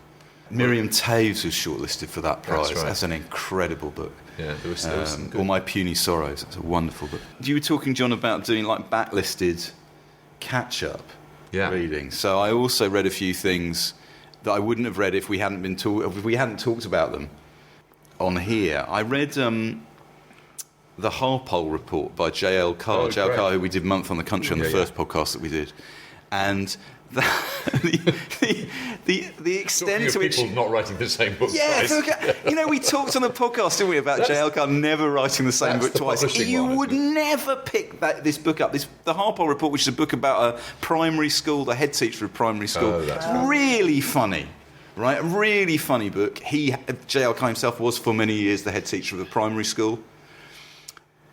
Miriam Taves was shortlisted for that prize. That's right. That's an incredible book. Yeah, there was some good. All My Puny Sorrows. That's a wonderful book. You were talking, John, about doing like backlisted catch-up. reading. So I also read a few things that I wouldn't have read if we hadn't talked about them on here. I read the Harpole Report by J.L. Carr. Oh, J.L. great. Carr, who we did Month on the Country on the first podcast that we did. And the extent to which... people not writing the same book Yeah, twice. we talked on the podcast, didn't we, about J.L. Carr never writing the same book the twice. publishing You one, would isn't never pick this book up. The Harpole Report, which is a book about a primary school, the head teacher of primary school. Oh, that's right. Really funny. Right, a really funny book. J.L. Carr himself was for many years the head teacher of a primary school.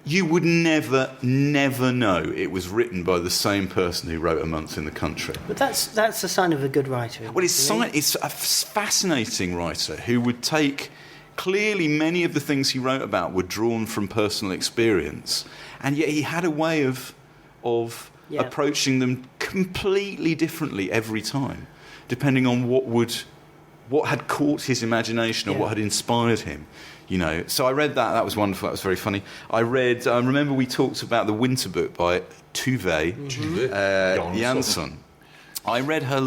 You would never know it was written by the same person who wrote A Month in the Country. But that's a sign of a good writer. Well, it's a fascinating writer who would take... Clearly, many of the things he wrote about were drawn from personal experience, and yet he had a way of approaching them completely differently every time, depending on what had caught his imagination or what had inspired him. So I read that. That was wonderful. That was very funny. I read. Remember, we talked about the Winter Book by Tove Jansson. I read her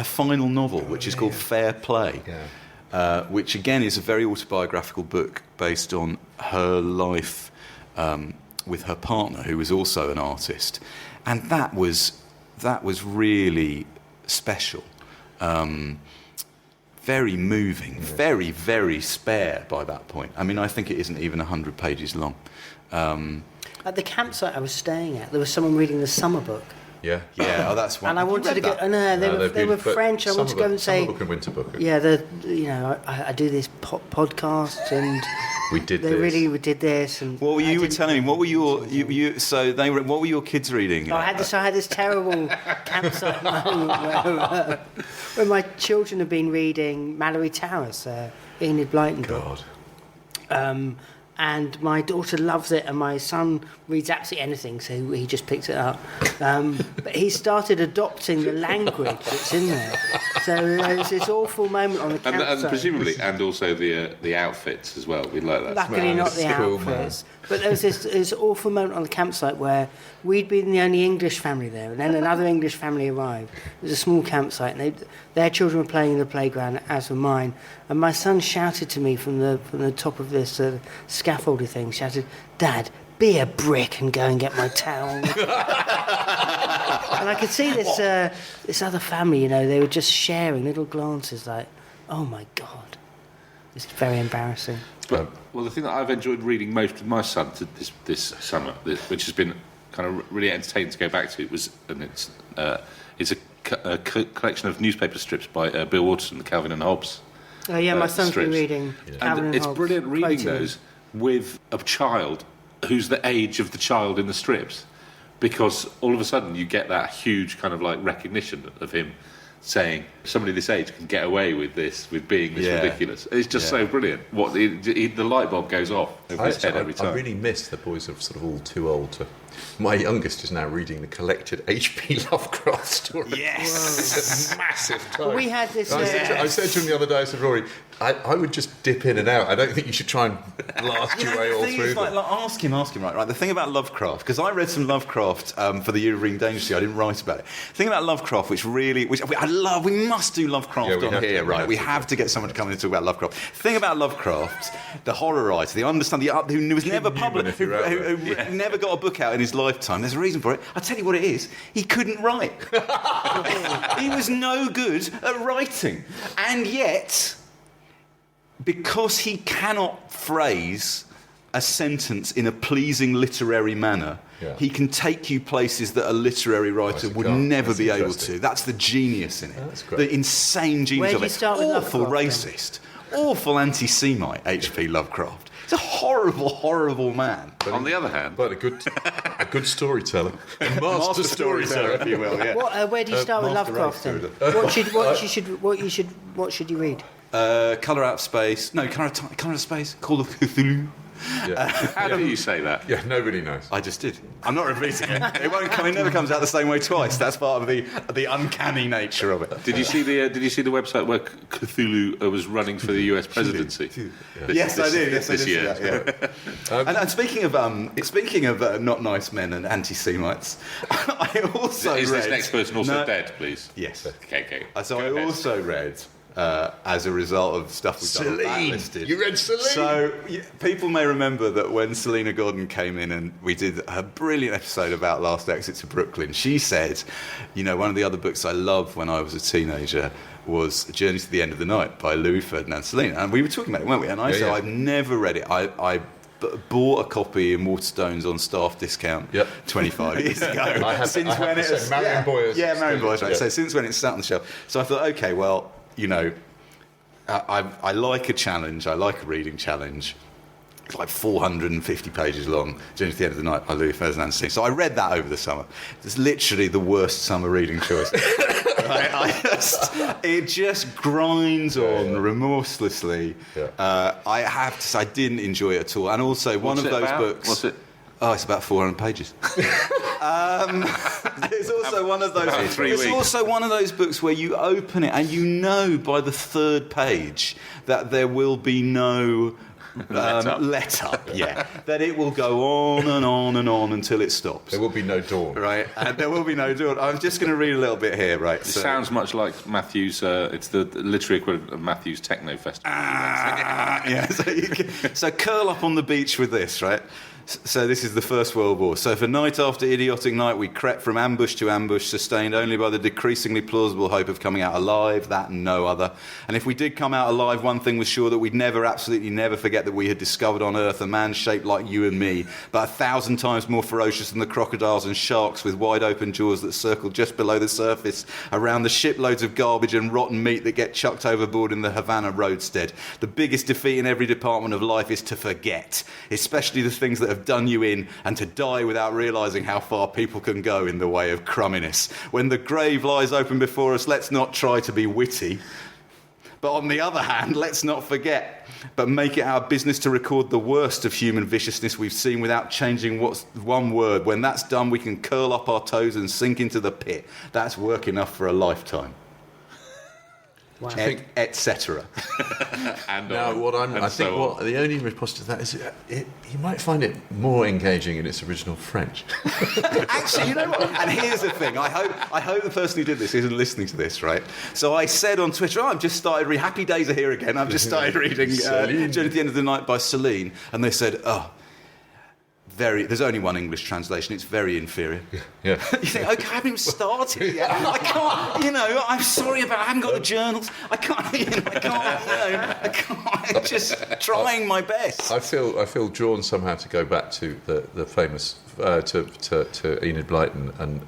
final novel, which is called Fair Play, which again is a very autobiographical book based on her life with her partner, who was also an artist, and that was really special. Very moving, very, very spare by that point. I mean, I think it isn't even 100 pages long. At the campsite I was staying at, there was someone reading the Summer Book. Yeah. Oh, that's one. And I wanted to go... No, they were French. I wanted to go and say... Summer Book and Winter Book. Yeah, I do this podcast and... We did they this. really did this. And what were you telling me? What were your... what were your kids reading? I had this terrible campsite moment where my children have been reading Mallory Towers, Enid Blyton book. God. And my daughter loves it, and my son reads absolutely anything, so he just picks it up. But he started adopting the language that's in there. So there's this awful moment on the campsite. And presumably, and also the outfits as well. We like that. Luckily, not the cool, outfits. But there was this awful moment on the campsite where we'd been the only English family there, and then another English family arrived. It was a small campsite, and their children were playing in the playground, as were mine. And my son shouted to me from the top of this scaffolding thing, shouted, "Dad, be a brick and go and get my towel." And I could see this other family, they were just sharing little glances like, "Oh my God." It's very embarrassing. But, well, the thing that I've enjoyed reading most with my son this summer, which has been kind of really entertaining to go back to, it's a collection of newspaper strips by Bill Watterson, the Calvin and Hobbes. Oh yeah, my son's strips. been reading Calvin and it's Hobbes, brilliant reading quoting those with a child who's the age of the child in the strips, because all of a sudden you get that huge kind of like recognition of him saying somebody this age can get away with being this ridiculous. It's just so brilliant. The light bulb goes off over his head every time. I really miss the boys are sort of all too old to... My youngest is now reading the collected H.P. Lovecraft stories. Yes! It's a massive time. We had this... I said to him the other day, I said, Rory, I would just dip in and out. I don't think you should try and blast your way all through them. Ask him, right. The thing about Lovecraft, because I read some Lovecraft for the Year of Reading Dangerously, I didn't write about it. The thing about Lovecraft, which I love, we must do Lovecraft on here, right? We have to get someone to come in and talk about Lovecraft. The thing about Lovecraft, the horror writer, who was never published, who never got a book out in his lifetime, there's a reason for it. I'll tell you what it is. He couldn't write. He was no good at writing. And yet... because he cannot phrase a sentence in a pleasing literary manner, he can take you places that a literary writer would never be able to. That's the genius in it. That's great. The insane genius Where of do you it. start with Awful Lovecraft, racist. Awful anti-Semite, H.P. Lovecraft. He's a horrible, horrible man. On the other hand... But a good storyteller. A master storyteller, if you will, yeah. Where do you start with Lovecraft then? What should you read? Colour Out of Space. No, Colour Out of Space. Call of Cthulhu. Yeah. How do you say that? Yeah, nobody knows. I just did. I'm not repeating it. It never comes out the same way twice. That's part of the uncanny nature of it. Did you see the website where Cthulhu was running for the US presidency? Yes, I did. Yes, I this did. year. Yeah. And speaking of not nice men and anti-Semites, I also Is read. this next person also dead, please? Yes. Okay. So Go I ahead. also read, as a result of stuff we've done on Backlisted. You read Celine? So people may remember that when Selena Gordon came in and we did a brilliant episode about Last Exit to Brooklyn, she said, one of the other books I loved when I was a teenager was Journey to the End of the Night by Louis Ferdinand Selena. And we were talking about it, weren't we? And I said, I've never read it. I bought a copy in Waterstones on staff discount 25 years ago. I have to say, Marion Boyers. Yeah, Marion Boyers, right. Yeah. So since when it's sat on the shelf. So I thought, okay, well, I like a challenge. I like a reading challenge. It's like 450 pages long. Journey to the End of the Night by Louis Ferdinand Selena. So I read that over the summer. It's literally the worst summer reading choice. It just grinds on remorselessly. Yeah. I have to say, I didn't enjoy it at all. And also, one of those books. What's it? Oh, it's about 400 pages. It's also one of those. About 3 It's weeks. also one of those books where you open it and you know by the third page that there will be no let up. Yeah, that it will go on and on and on until it stops. There will be no dawn. Right, and there will be no dawn. I'm just going to read a little bit here. Right, It sounds much like Matthew's. It's the literary equivalent of Matthew's Techno Festival. yeah. So curl up on the beach with this, right? So this is the First World War. So for night after idiotic night, we crept from ambush to ambush, sustained only by the decreasingly plausible hope of coming out alive, that and no other. And if we did come out alive, one thing was sure, that we'd never, absolutely never forget that we had discovered on Earth a man shaped like you and me, but 1,000 times more ferocious than the crocodiles and sharks with wide open jaws that circle just below the surface around the shiploads of garbage and rotten meat that get chucked overboard in the Havana roadstead. The biggest defeat in every department of life is to forget, especially the things that have done you in, and to die without realising how far people can go in the way of crumminess. When the grave lies open before us, let's not try to be witty. But on the other hand, let's not forget, but make it our business to record the worst of human viciousness we've seen without changing what's one word. When that's done, we can curl up our toes and sink into the pit. That's work enough for a lifetime. Wow. Etc. And Now, and I think so on. the only response to that is you might find it more engaging in its original French. Actually, you know what? And here's the thing. I hope the person who did this isn't listening to this, right? So I said on Twitter, I've just started reading Happy Days Are Here Again. I've just started reading Journey to the End of the Night by Celine. And they said, there's only one English translation. It's very inferior. Yeah. You think, okay, I haven't even started yet. I can't, I'm sorry about it. I haven't got the journals. I can't, I'm just trying my best. I feel drawn somehow to go back to the famous to Enid Blyton and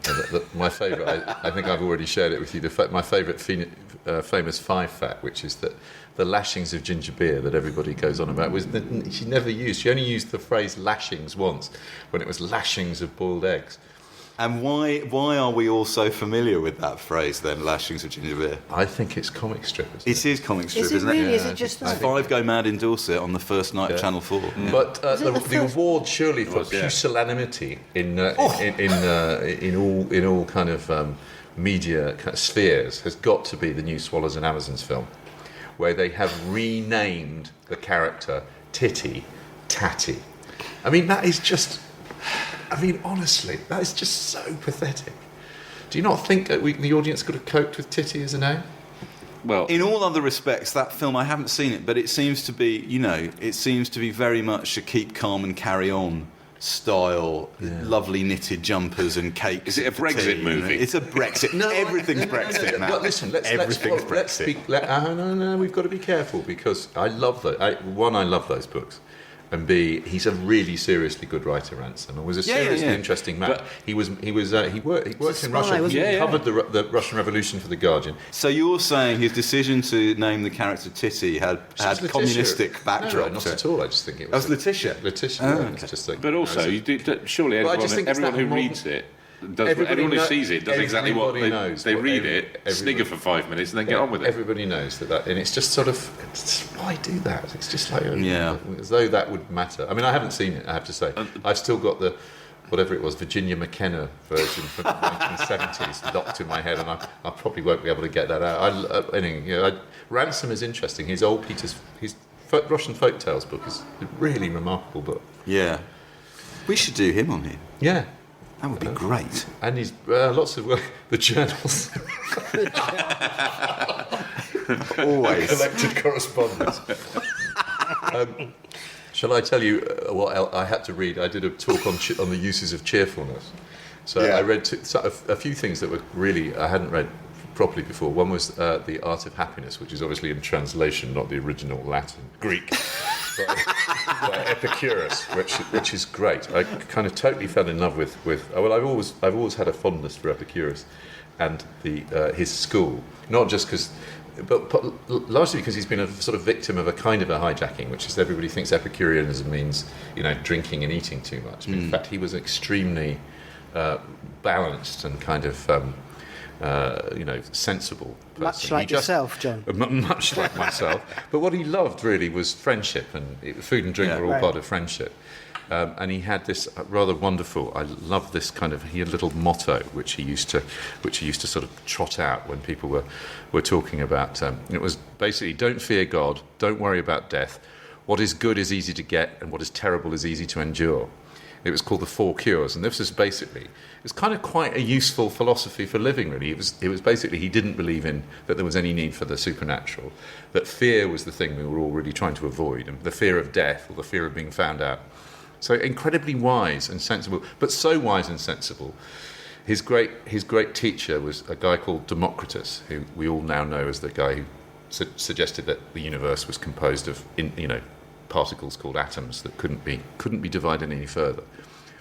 my favourite. I think I've already shared it with you. My favourite famous five fact, which is that the lashings of ginger beer that everybody goes on about was that she never used. She only used the phrase lashings once, when it was lashings of boiled eggs. And why are we all so familiar with that phrase then, lashings of ginger beer? I think it's comic strip. It is comic strip, Is it isn't really? it? Is it just that? Five Go Mad in Dorset on the first night of Channel 4. Yeah. But it the the first- award surely for pusillanimity in all kind of media kind of spheres has got to be the new Swallows and Amazons film, where they have renamed the character Titty Tatty. I mean, that is just... honestly, that is just so pathetic. Do you not think that the audience could have coped with Titty as a name? Well, In all other respects, that film, I haven't seen it, but it seems to be, it seems to be very much a keep calm and carry on style, lovely knitted jumpers and cakes. Is it a for Brexit tea, movie? It's a Brexit. Everything's Brexit, man. But listen, Everything's Brexit. No, we've got to be careful, because I love those. I love those books, and B, he's a really seriously good writer, Ransom, and was a seriously interesting man. But he worked in spy, Russia. wasn't He he? covered the Russian Revolution for the Guardian. So you're saying his decision to name the character Titty had Letitia. communistic backdrop? No, not to it? at all. I just think it That was was Letitia. Letitia. Oh, yeah, okay. it's just like, but also, surely Well, I just think it's everyone that who more- reads it everyone who sees it does exactly what everybody knows. they what read every- it, everybody- snigger for 5 minutes, and then get on with it. Everybody knows that, and it's just sort of, why do that? It's just like, Yeah. as though that would matter. I mean, I haven't seen it, I have to say. I've still got the, whatever it was, Virginia McKenna version from the 1970s locked in my head, and I probably won't be able to get that out. Ransom is interesting. His old Peter's, his Russian folk tales book is a really remarkable book. Yeah. We should do him on here. Yeah. That would be great. And he's lots of the journals. Always. Collected correspondence. Shall I tell you what I had to read? I did a talk on the uses of cheerfulness. So Yeah. I read a few things that were really I hadn't read properly before. One was The Art of Happiness, which is obviously in translation, not the original Latin, Greek, by Epicurus, which is great. I kind of totally fell in love with. Well, I've always had a fondness for Epicurus and his school, not just because. But largely because he's been a sort of victim of a kind of a hijacking, which is everybody thinks Epicureanism means, drinking and eating too much. In fact, he was extremely balanced and kind of, sensible person. Much like yourself, John. Much like myself. But what he loved really was friendship, and food and drink were all Right. part of friendship. And he had this rather wonderful. I love this kind of. He had a little motto which he used to sort of trot out when people were talking about. It was basically, don't fear God, don't worry about death. What is good is easy to get, and what is terrible is easy to endure. It was called the Four Cures, and this was basically. It's kind of quite a useful philosophy for living. Really, it was basically he didn't believe in that there was any need for the supernatural. That fear was the thing we were all really trying to avoid, and the fear of death or the fear of being found out. So incredibly wise and sensible, but so wise and sensible. His great teacher was a guy called Democritus, who we all now know as the guy who suggested that the universe was composed of particles called atoms that couldn't be divided any further.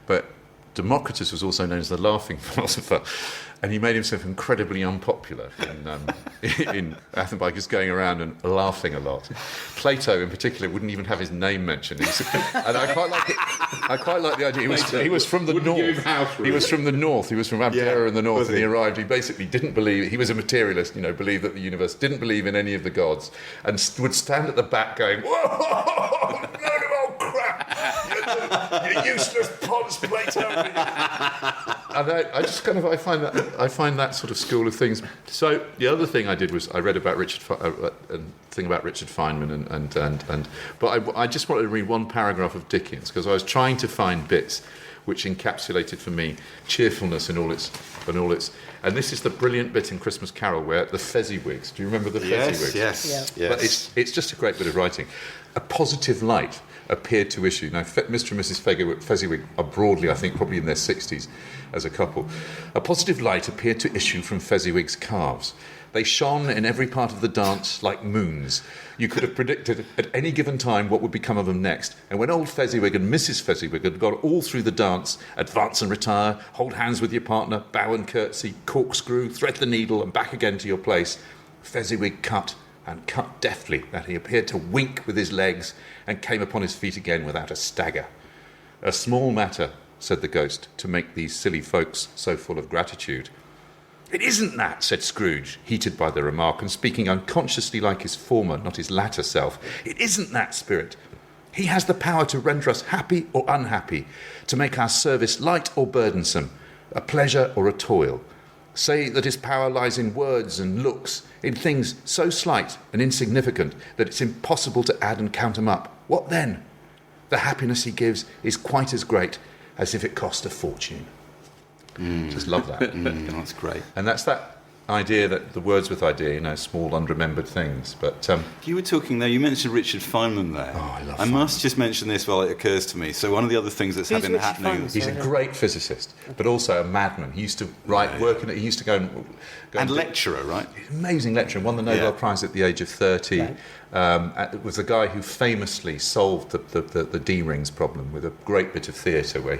But Democritus was also known as the laughing philosopher, and he made himself incredibly unpopular in Athens by just going around and laughing a lot. Plato, in particular, wouldn't even have his name mentioned. And I quite like the idea. He was from the Wouldn't give north. him house room. He was from the north. He was from Abdera in the north, and he arrived. He basically didn't believe. He was a materialist. Believed that the universe didn't believe in any of the gods, and would stand at the back going, "Whoa, load of old crap! You useless ponce, Plato!" And I find that sort of school of things. So the other thing I did was I read about Richard Feynman but I just wanted to read one paragraph of Dickens because I was trying to find bits which encapsulated for me cheerfulness in all its. And this is the brilliant bit in Christmas Carol where the Fezziwigs. Do you remember the Fezziwigs? Yes. But it's just a great bit of writing. A positive light appeared to issue. Now, Mr. and Mrs. Fezziwig are broadly, I think, probably in their 60s as a couple. A positive light appeared to issue from Fezziwig's calves. They shone in every part of the dance like moons. You could have predicted at any given time what would become of them next. And when old Fezziwig and Mrs. Fezziwig had got all through the dance, advance and retire, hold hands with your partner, bow and curtsy, corkscrew, thread the needle, and back again to your place, Fezziwig cut deftly, that he appeared to wink with his legs and came upon his feet again without a stagger. A small matter, said the ghost, to make these silly folks so full of gratitude. It isn't that, said Scrooge, heated by the remark and speaking unconsciously like his former, not his latter self. It isn't that, Spirit. He has the power to render us happy or unhappy, to make our service light or burdensome, a pleasure or a toil. Say that his power lies in words and looks, in things so slight and insignificant that it's impossible to add and count them up. What then? The happiness he gives is quite as great as if it cost a fortune. Just love that. That's great. And that's that idea, that the Wordsworth idea, small unremembered things. But You were talking there, you mentioned Richard Feynman there. Oh, I love I must just mention this while it occurs to me. So one of the other things that's Who's been Richard happening... Feynman? he's a great physicist, but also a madman. He used to he used to go and And do- lecturer, right? amazing lecturer, won the Nobel Yeah. Prize at the age of 30. Right. It was the guy who famously solved the D-rings problem with a great bit of theatre where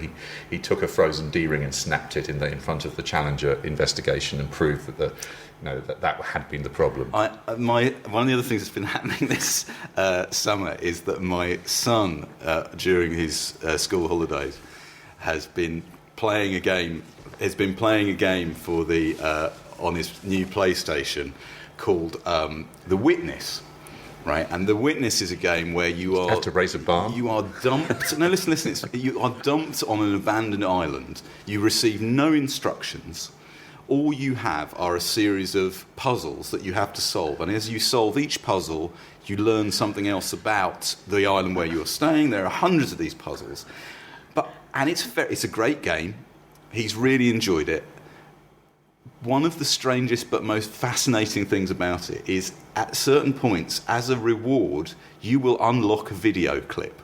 he took a frozen D-ring and snapped it in front of the Challenger investigation and proved that that had been the problem. One of the other things that's been happening this summer is that my son, during his school holidays, has been playing a game has been playing a game for the on his new PlayStation called The Witness. Right, and The Witness is a game where you have to raise a bar. You are dumped. No, listen. You are dumped on an abandoned island. You receive no instructions. All you have are a series of puzzles that you have to solve. And as you solve each puzzle, you learn something else about the island where you're staying. There are hundreds of these puzzles, and it's a great game. He's really enjoyed it. One of the strangest but most fascinating things about it is at certain points, as a reward, you will unlock a video clip.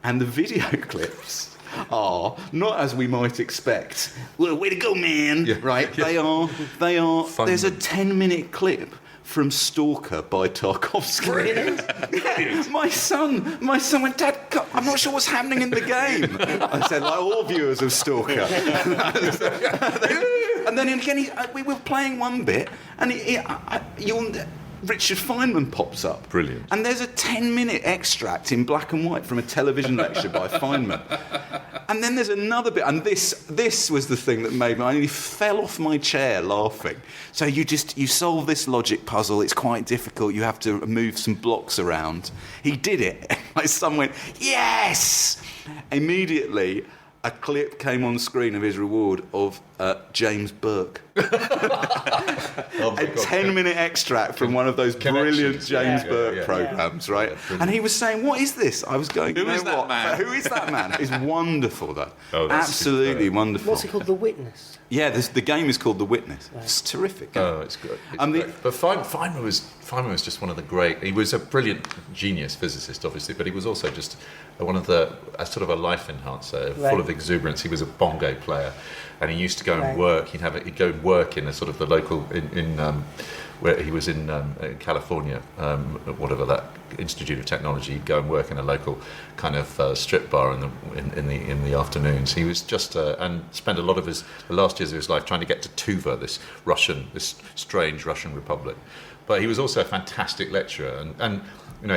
And the video clips are not as we might expect. Well, way to go, man! Yeah. Right? Yeah. They are. Fun. There's a 10-minute clip from Stalker by Tarkovsky. My son went, Dad, I'm not sure what's happening in the game. I said, like all viewers of Stalker. And then again, we were playing one bit, and Richard Feynman pops up. Brilliant. And there's a 10-minute extract in black and white from a television lecture by Feynman. And then there's another bit, and this was the thing that made me, I nearly fell off my chair laughing. So you solve this logic puzzle, it's quite difficult, you have to move some blocks around. He did it. My son went, yes! Immediately, a clip came on screen of his reward of James Burke. A 10-minute extract from one of those brilliant James Burke programmes, right? Yeah, and he was saying, what is this? I was going, Who is that man? Who is that man? It's wonderful, though. Oh, absolutely wonderful. What's it called? The Witness? Yeah, the game is called The Witness. Right. It's terrific. Oh, it's good. But Feynman was just one of the great. He was a brilliant genius physicist, obviously, but he was also just one of a sort of a life enhancer, full of exuberance. He was a bongo player, and he used to go and work. He'd go and work in a sort of the local in where he was in California, whatever that Institute of Technology. He'd go and work in a local kind of strip bar in the afternoons. He was just and spent a lot of the last years of his life trying to get to Tuva, this strange Russian republic. But he was also a fantastic lecturer, and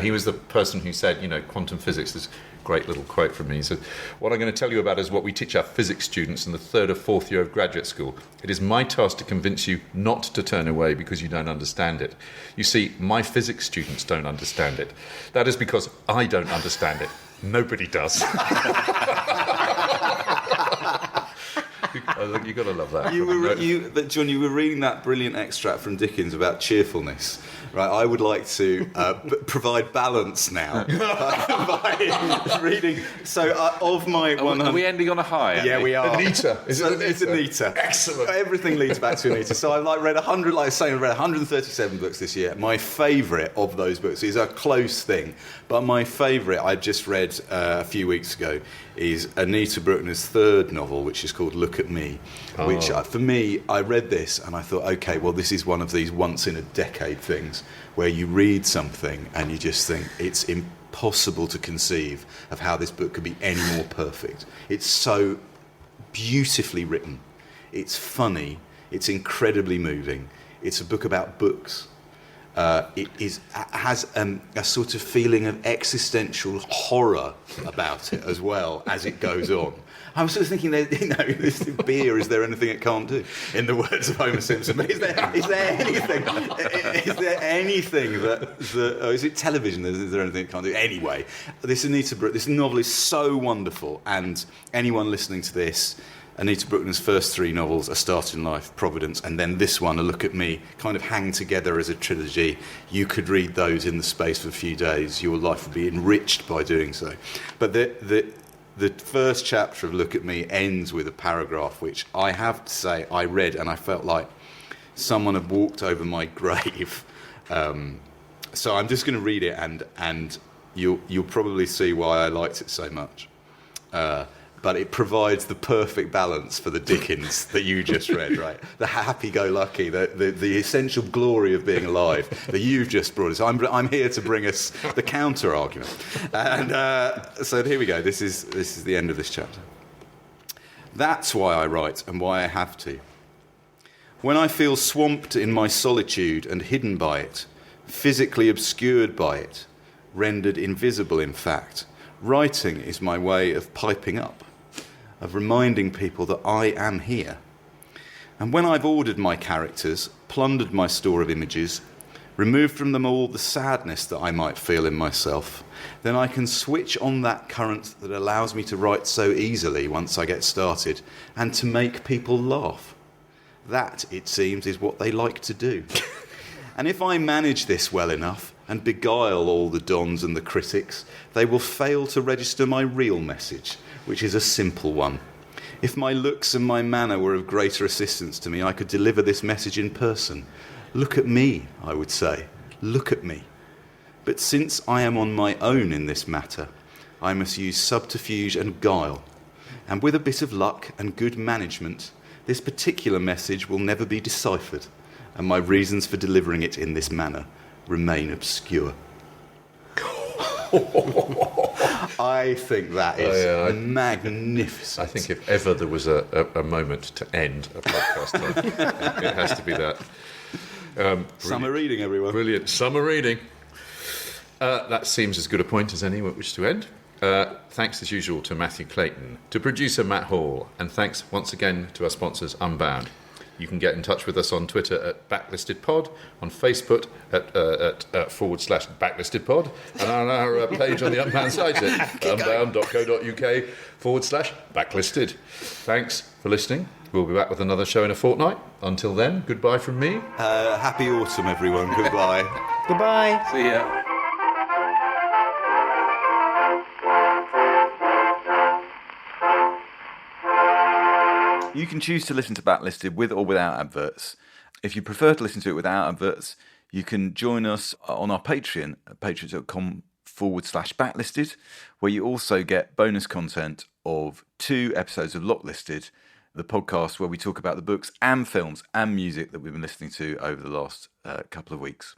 he was the person who said, quantum physics. This great little quote from me. He said, "What I'm going to tell you about is what we teach our physics students in the 3rd or 4th year of graduate school. It is my task to convince you not to turn away because you don't understand it. You see, my physics students don't understand it. That is because I don't understand it. Nobody does." You've got to love that. John, you were reading that brilliant extract from Dickens about cheerfulness, right? I would like to provide balance now by reading. So, of my 100... Are we ending on a high? Yeah, we are. Anita. It's Anita. Excellent. Everything leads back to Anita. So I've read 137 books this year. My favourite of those books is a close thing, but my favourite I just read a few weeks ago is Anita Bruckner's 3rd novel, which is called Look at Me, which for me, I read this and I thought, okay, well, this is one of these once-in-a-decade things where you read something and you just think it's impossible to conceive of how this book could be any more perfect. It's so beautifully written. It's funny. It's incredibly moving. It's a book about books. It has a sort of feeling of existential horror about it as well as it goes on. I was sort of thinking, this beer, is there anything it can't do? In the words of Homer Simpson. But is there anything? Is there anything is it television? Is there anything it can't do? Anyway, this novel is so wonderful, and anyone listening to this, Anita Bruckner's first 3 novels, A Start in Life, Providence, and then this one, A Look at Me, kind of hang together as a trilogy. You could read those in the space of a few days. Your life would be enriched by doing so. But the first chapter of Look at Me ends with a paragraph which I have to say I read and I felt like someone had walked over my grave. So I'm just going to read it and you'll probably see why I liked it so much. But it provides the perfect balance for the Dickens that you just read, right? The happy-go-lucky, the essential glory of being alive that you've just brought us. I'm here to bring us the counter-argument. And so here we go. This is the end of this chapter. That's why I write and why I have to. When I feel swamped in my solitude and hidden by it, physically obscured by it, rendered invisible in fact, writing is my way of piping up. of reminding people that I am here. And when I've ordered my characters, plundered my store of images, removed from them all the sadness that I might feel in myself, then I can switch on that current that allows me to write so easily once I get started and to make people laugh. That, it seems, is what they like to do. And if I manage this well enough and beguile all the dons and the critics, they will fail to register my real message, which is a simple one. If my looks and my manner were of greater assistance to me, I could deliver this message in person. Look at me, I would say. Look at me. But since I am on my own in this matter, I must use subterfuge and guile. And with a bit of luck and good management, this particular message will never be deciphered, and my reasons for delivering it in this manner remain obscure. I think that is magnificent. I think if ever there was a moment to end a podcast on, it has to be that. Summer reading, everyone. Brilliant. Summer reading. That seems as good a point as any at which to end. Thanks as usual to Matthew Clayton, to producer Matt Hall, and thanks once again to our sponsors Unbound. You can get in touch with us on Twitter at BacklistedPod, on Facebook at /BacklistedPod, and on our page on the Unbound site at unbound.co.uk/backlisted. Thanks for listening. We'll be back with another show in a fortnight. Until then, goodbye from me. Happy autumn, everyone. Goodbye. Goodbye. See ya. You can choose to listen to Backlisted with or without adverts. If you prefer to listen to it without adverts, you can join us on our Patreon at patreon.com/backlisted, where you also get bonus content of 2 episodes of Locklisted, the podcast where we talk about the books and films and music that we've been listening to over the last couple of weeks.